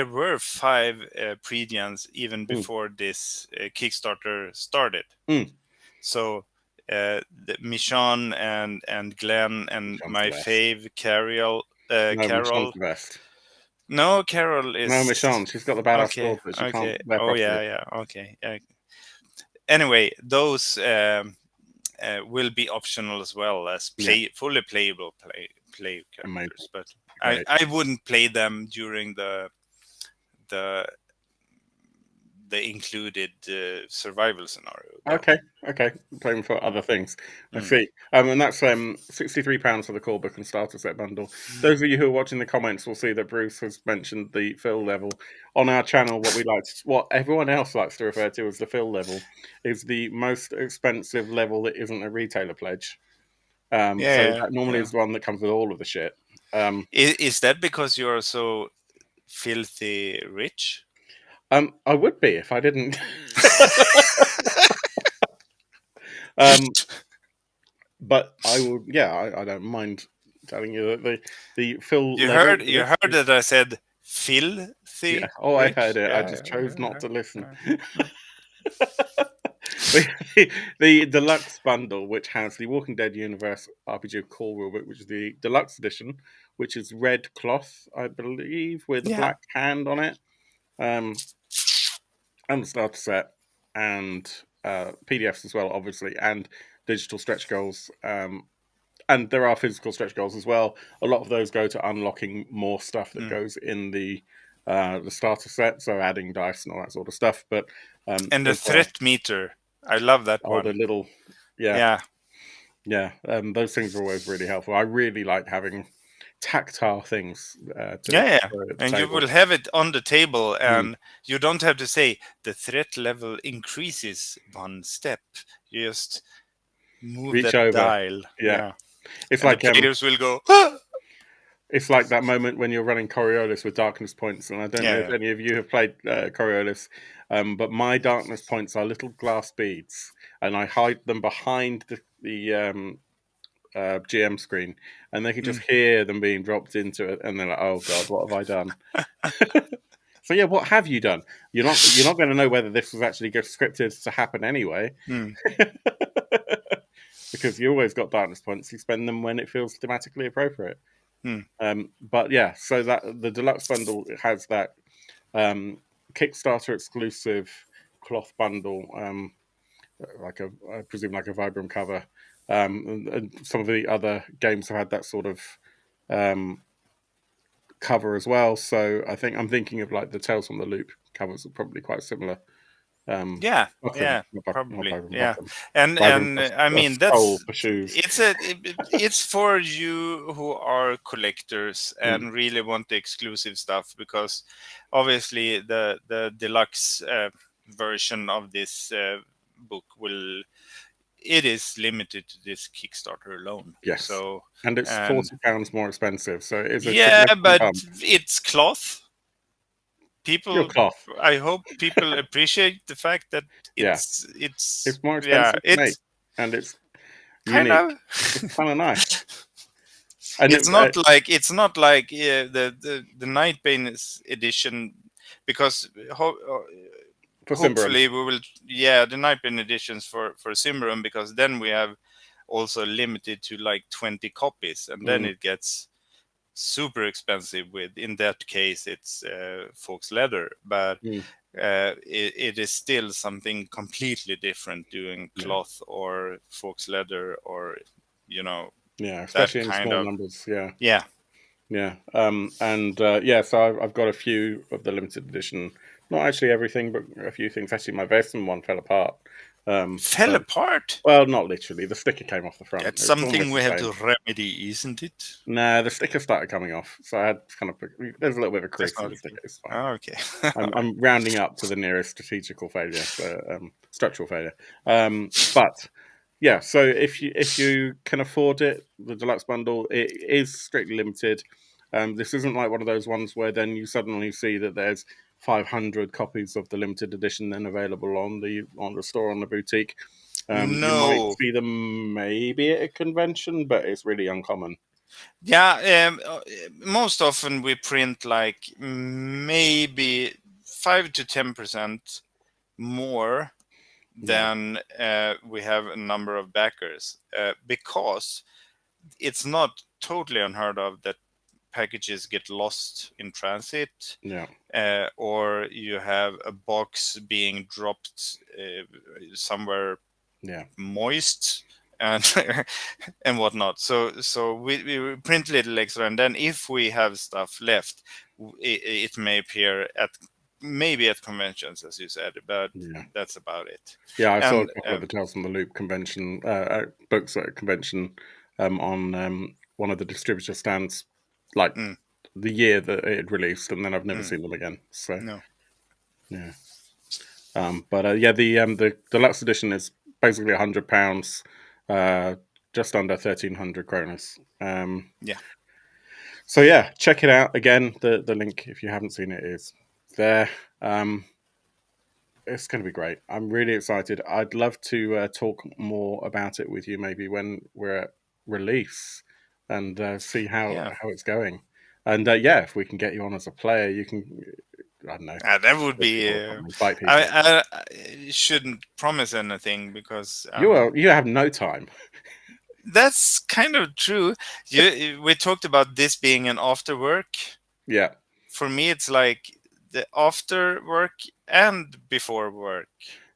were five pre-gens even Mm, before this Kickstarter started. mm. So Michonne and Glenn and Michonne's my the best. fave Carol. No, Michonne's Carol. the best. No, Carol No, is Michonne. She's got the badass okay. sword, but she Okay. can't wear Oh yeah, prosthetics. yeah. Okay. Yeah. Anyway, those will be optional as well as Yeah, fully playable play amazing. characters, but Great. I wouldn't play them during the the included survival scenario. No. Okay. Playing for other things. I Mm. see. And that's £63 for the core book and starter set bundle. Those of you who are watching the comments will see that Bruce has mentioned the fill level on our channel. What everyone else likes to refer to as the fill level, is the most expensive level that isn't a retailer pledge. So Yeah, that normally yeah. is the one that comes with all of the shit. Is that because you're so filthy rich? I would be if I didn't. um, but I will. Yeah, I don't mind telling you that the fill level for You this heard is, that I said yeah. filthy Oh, I heard rich? it. I Yeah, just yeah, chose not yeah, to listen. yeah, yeah. The deluxe bundle, which has the Walking Dead Universe RPG Core Rulebook, which is the deluxe edition, which is red cloth, I believe, with a Yeah. black hand on it, um, and the starter set, and PDFs as well, obviously, and digital stretch goals. And there are physical stretch goals as well. A lot of those go to unlocking more stuff that Mm. goes in the starter set, so adding dice and all that sort of stuff. But And the as well, threat meter, I love that all the one. little, yeah, Yeah, yeah, those things are always really helpful. I really like having tactile things to yeah, yeah. throw at the And you table. will have it on the table, Mm. and you don't have to say the threat level increases one step. You just move Reach that over, dial. yeah. Yeah, It's and the like players will go. "Ah!" it's like that moment when you're running Coriolis with darkness points, and I don't know Yeah, if yeah. any of you have played Coriolis, but my darkness points are little glass beads, and I hide them behind the GM screen, and they can just Mm. hear them being dropped into it, and they're like, "Oh God, what have I done?" So yeah, what have you done? You're not going to know whether this was actually scripted to happen anyway, Mm. because you always got darkness points. You spend them when it feels thematically appropriate. Mm. But yeah, so that the deluxe bundle has that Kickstarter exclusive cloth bundle, I presume like a Vibram cover. And some of the other games have had that sort of um, cover as well. So I think I'm thinking of like the Tales from the Loop covers are probably quite similar. Yeah, Buckram, yeah, not probably. Vibram, Yeah, Buckram. Vibram and I a mean sole that's for shoes. it's for you who are collectors Mm, and really want the exclusive stuff, because obviously the deluxe version of this book will it is limited to this Kickstarter alone. yes, So and it's and £40 more expensive, so it is a yeah, significant but bump. it's cloth. Your People, cloth, I hope people appreciate the fact that yeah. it's It's more yeah, expensive to make, it's and it's kind unique. of It's kind of nice. And it's not like the Nightbane edition because For Simbarum. hopefully we will, the Nightbane editions for Simbarum, because then we have also limited to like 20 copies, and then it gets super expensive. With, in that case, it's Fox leather, but it is still something completely different doing cloth or Fox leather, or Yeah, that especially in kind small of. numbers. Yeah. Yeah. Yeah. So I've got a few of the limited edition. Not actually everything, but a few things. Actually, my Veston one fell apart. Fell apart. Well, not literally. The sticker came off the front. That's It's something almost the we have same. to remedy, isn't it? Nah, the sticker started coming off, so I had kind of. There's a little bit of a That's crease in not the okay. sticker. It's fine. Oh, okay. I'm rounding up to the nearest strategical failure, so structural failure. But yeah, so if you can afford it, the deluxe bundle, it is strictly limited. This isn't like one of those ones where then you suddenly see that there's 500 copies of the limited edition then available on the store, on the boutique. You might No. see them maybe at a convention, but it's really uncommon. Yeah, most often we print like maybe 5 to 10% more Yeah, than we have a number of backers, because it's not totally unheard of that packages get lost in transit, yeah, or you have a box being dropped somewhere yeah, moist and and whatnot. So we print little extra, and then if we have stuff left, it may appear at maybe at conventions, as you said, but yeah. that's about it. Yeah, I saw a And couple of the Tales from the Loop convention books at a convention on one of the distributor stands, like mm, the year that it had released, and then I've never mm, seen them again. So no, yeah, the deluxe edition is basically £100, just under 1,300 kronas. yeah, So yeah, check it out again. The link, if you haven't seen it, is there. It's going to be great. I'm really excited. I'd love to talk more about it with you, maybe when we're at release, and see yeah. how it's going. And yeah, if we can get you on as a player, you can, I don't know, That would hit be. people or something, invite people. I shouldn't promise anything, because You have no time. that's kind of true. We talked about this being an after work. Yeah, For me, it's like the after work and before work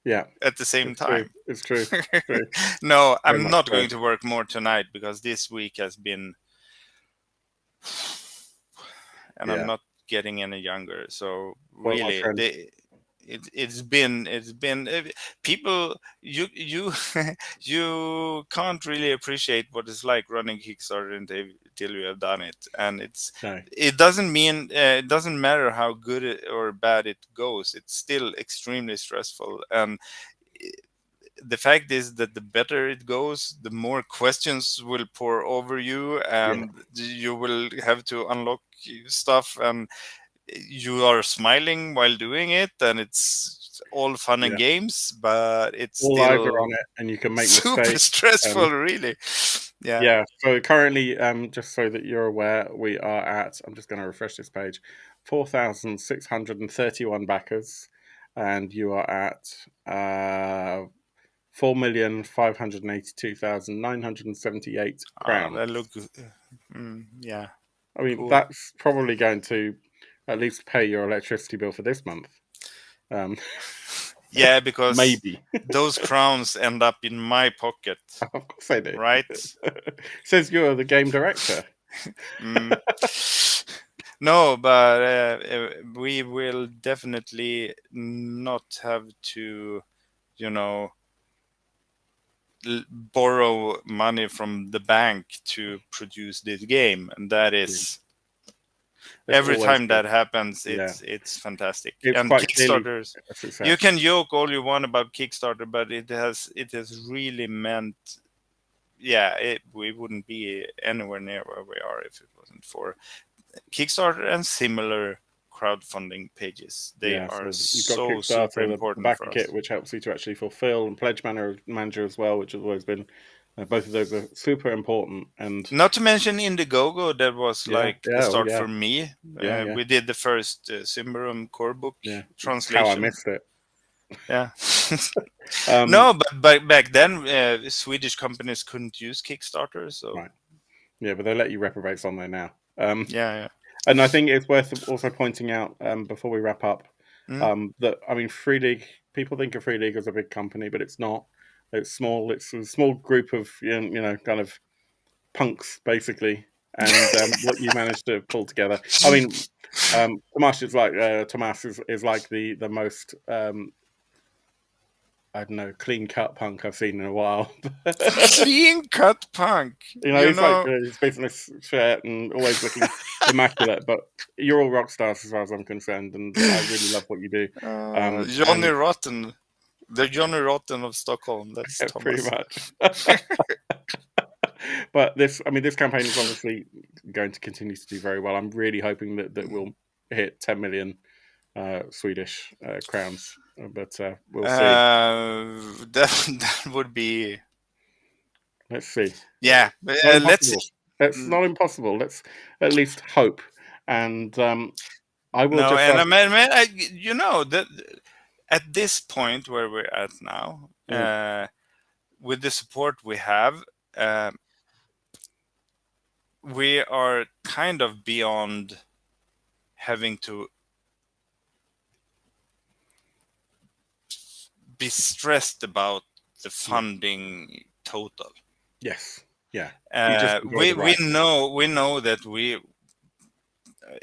yeah, at the same it's true. time. It's true. It's true. No, Very I'm much not so. going to work more tonight, because this week has been, and I'm Yeah. not getting any younger. So Well, my really, friend. it's been people, you you can't really appreciate what it's like running Kickstarter until you have done it. And No. it doesn't mean, it doesn't matter how good or bad it goes, it's still extremely stressful. And the fact is that the better it goes, the more questions will pour over you, Yeah. and you will have to unlock stuff, and you are smiling while doing it, and it's all fun and Yeah. games, but it's All eyes are still on it, and you can make super mistakes. And stressful, really. Yeah. yeah, so currently, just so that you're aware, we are at, I'm just going to refresh this page, 4,631 backers, and you are at 4,582,978 That look. crowns. Yeah. I mean, Cool. that's probably going to at least pay your electricity bill for this month. Um, Yeah, because maybe. those crowns end up in my pocket, Of course I do. right? Says you're the game director. Mm. No, but we will definitely not have to, you know, borrow money from the bank to produce this game, and that Yeah, is, it's every always time good. that happens, Yeah, it's fantastic. it's And quite clearly Kickstarters, a you success. can joke all you want about Kickstarter, but it has really meant, yeah, we wouldn't be anywhere near where we are if it wasn't for Kickstarter and similar crowdfunding pages. They Yeah, are so you've got so super Kickstarter, the important backer for kit, us. which helps you to actually fulfill, and Pledge Manager, as well, which has always been Both of those are super important, and Not to mention Indiegogo, that was yeah, like the yeah, oh start yeah, for me. yeah, yeah, We did the first Symbaroum core book yeah. It's how I translation. missed it. Yeah. Um, No, but back then, Swedish companies couldn't use Kickstarter, so right, yeah, but they let you reprobates on there now. yeah, And I think it's worth also pointing out before we wrap up yeah. that I mean, Free League. People think of Free League as a big company, but it's not. It's small. It's a small group of kind of punks basically, and what you managed to pull together. I mean, Tomas is like the most I don't know, clean cut punk I've seen in a while. Clean cut punk. You He's like know, his business shirt and always looking immaculate. But you're all rock stars as far as I'm concerned, and I really love what you do. Johnny And Rotten, the Johnny Rotten of Stockholm. That's yeah, pretty Thomas. much. But this campaign is obviously going to continue to do very well. I'm really hoping that we'll hit 10 million Swedish crowns, but we'll see. That would be, Let's see. yeah. It's not Let's impossible. see. It's not impossible. Let's at least hope. And I will No, just and ask. you know that at this point where we're at now, Mm, with the support we have, uh, we are kind of beyond having to be stressed about the yeah. funding total. Yes. Yeah. You just enjoy the We ride. know that we,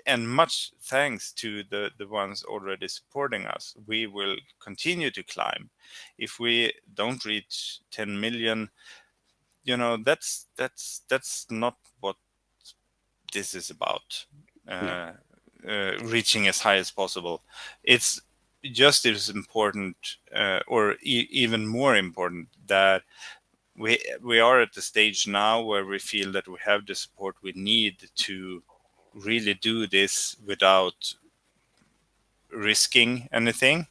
and much thanks to the ones already supporting us, we will continue to climb. If we don't reach 10 million, that's not what this is about. No. Reaching as high as possible. It's just as important, or even more important, that we are at the stage now where we feel that we have the support we need to really do this without risking anything,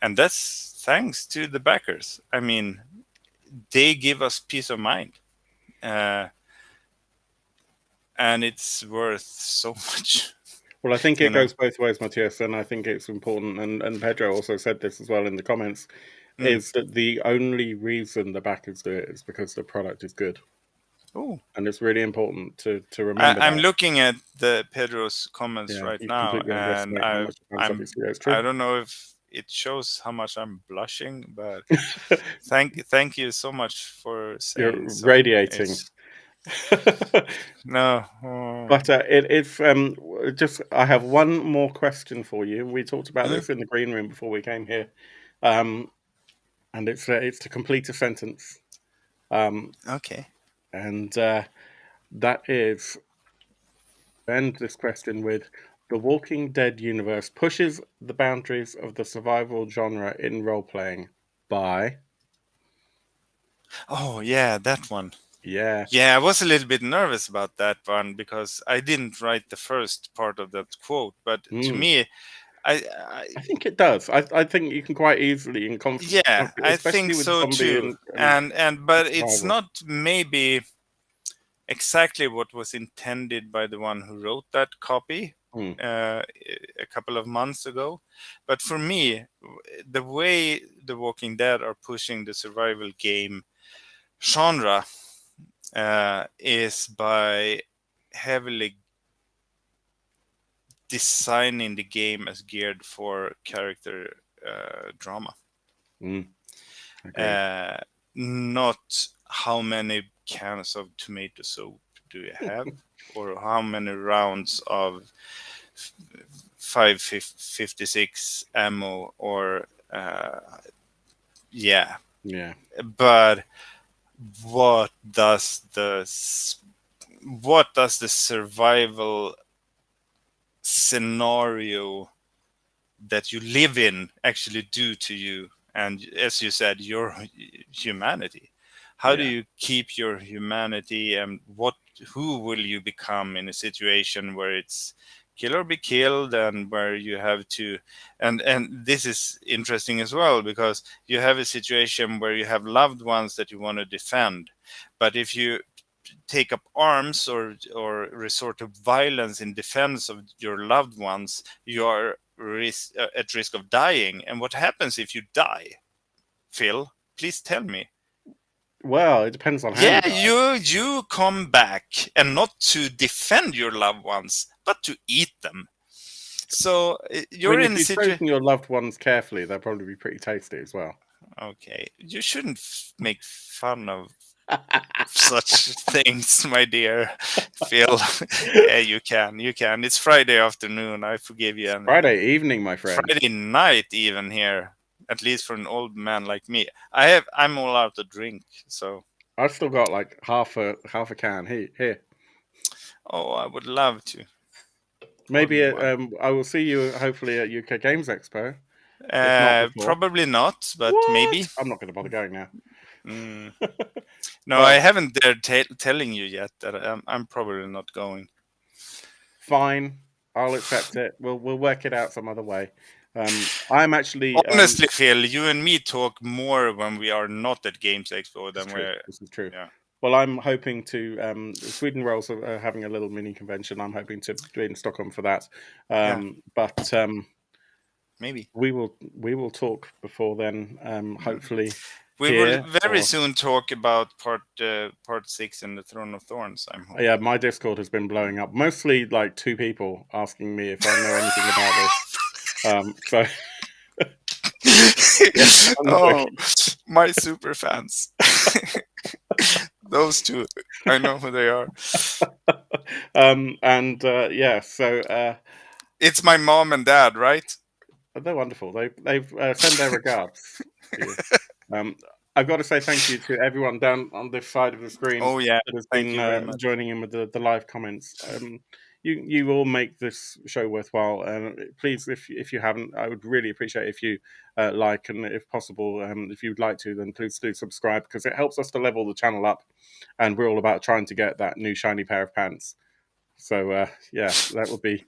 and that's thanks to the backers. I mean, they give us peace of mind, uh, and it's worth so much. Well, I think you it know goes both ways, Matthias, and I think it's important. And Pedro also said this as well in the comments. mm. Is that the only reason the backers do it is because the product is good, Oh, and it's really important to remember I'm that. looking at the Pedro's comments Yeah, right you now, completely and underestimate how much the fans I'm obviously it's I true. don't know if it shows how much I'm blushing, but thank you so much for saying You're so. radiating. It's no. But it is just. I have one more question for you. We talked about Mm, this in the green room before we came here, um, and it's to complete a sentence, um, okay. and that is end this question with the Walking Dead universe pushes the boundaries of the survival genre in role playing by Oh yeah, that one. yeah. Yeah, I was a little bit nervous about that one because I didn't write the first part of that quote, but to Mm. me, I I think it does. I think you can quite easily yeah, I think especially with so zombie too. and And but it's survival. not maybe exactly what was intended by the one who wrote that copy Mm. a couple of months ago. But for me, the way The Walking Dead are pushing the survival game genre is by heavily designing the game as geared for character drama. Mm. Agreed. Uh, Not how many cans of tomato soup do you have, or how many rounds of 556 ammo, or yeah. Yeah. But what does the what does the survival scenario that you live in actually do to you, and as you said, your humanity? How do Yeah. you keep your humanity, and who will you become in a situation where it's kill or be killed, and where you have to, and this is interesting as well, because you have a situation where you have loved ones that you want to defend, but if you take up arms or resort to violence in defense of your loved ones, you are at risk of dying. And what happens if you die, Phil? Please tell me. Well, it depends on how you Yeah, die. you come back, and not to defend your loved ones, but to eat them. So I you're mean, in if a you've situation. chosen your loved ones carefully, they'll probably be pretty tasty as well. Okay, you shouldn't make fun of such things, my dear Phil. Yeah, you can. You can. It's Friday afternoon. I forgive you It's anything. Friday evening, my friend. Friday night, even here. At least for an old man like me. I'm all out of drink. So, I've still got like half a can. Here. oh, I would love to. Pour Maybe me one. I will see you hopefully at UK Games Expo. If not before. Probably not, but maybe. What? I'm not going to bother going now. Mm. No, I Well, haven't dared telling you yet that I'm probably not going. fine. I'll accept it. We'll work it out some other way. I'm actually Honestly, Phil, you and me talk more when we are not at Games Expo It's than true. we're. This is true. Yeah. Well, I'm hoping to. Sweden Rolls are having a little mini convention. I'm hoping to be in Stockholm for that. Yeah. But Maybe. we will talk before then. Hopefully We will here very or soon talk about part 6 in the Throne of Thorns, I'm yeah, hoping. my Discord has been blowing up. Mostly like 2 people asking me if I know anything about this. So yeah, I'm not Oh, joking. my super fans. Those two. I know who they are. And yeah, so It's my mom and dad, right? they're wonderful. They've sent their regards to you. Um, I've got to say thank you to everyone down on this side of the screen Oh, yeah. that has Thank been you very much. joining in with the live comments. You all make this show worthwhile. Please, if you haven't, I would really appreciate if you like, and if possible, if you'd like to, then please do subscribe, because it helps us to level the channel up, and we're all about trying to get that new shiny pair of pants. So yeah, that would be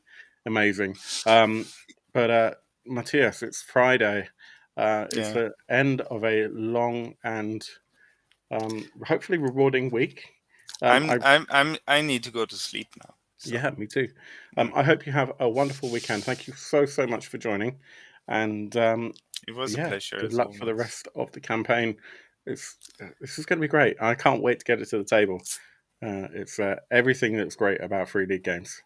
amazing. But Matthias, it's Friday. It's Yeah. the end of a long and hopefully rewarding week. I I need to go to sleep now. So, Yeah, me too. mm. I hope you have a wonderful weekend. Thank you so much for joining, and It was a yeah, pleasure good as luck for the always. rest of the campaign. This is going to be great. I can't wait to get it to the table. It's everything that's great about free league games.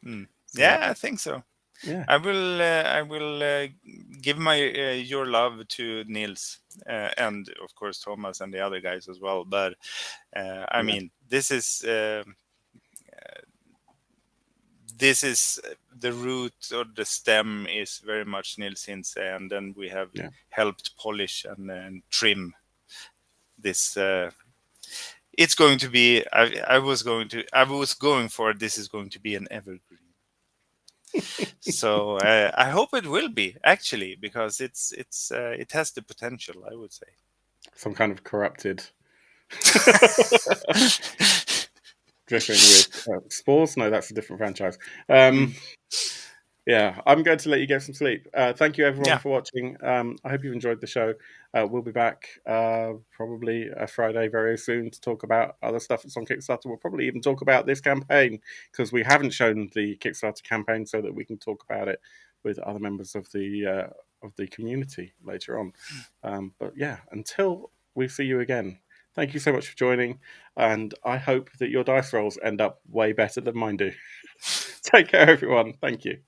Mm. So Yeah, I think so. yeah, I will give my your love to Nils, and of course Thomas and the other guys as well. But I yeah, mean, this is the root, or the stem is very much Nils Hinze, and then we have yeah. helped polish and trim this. It's going to be. I was going for, this is going to be an evergreen. So I hope it will be, actually, because it has the potential, I would say. Some kind of corrupted dripping with spores. No, that's a different franchise. Mm. Yeah, I'm going to let you get some sleep. Thank you, everyone, Yeah. for watching. I hope you enjoyed the show. We'll be back probably a Friday very soon to talk about other stuff that's on Kickstarter. We'll probably even talk about this campaign, because we haven't shown the Kickstarter campaign, so that we can talk about it with other members of the community later on. But yeah, until we see you again, thank you so much for joining, and I hope that your dice rolls end up way better than mine do. Take care, everyone. Thank you.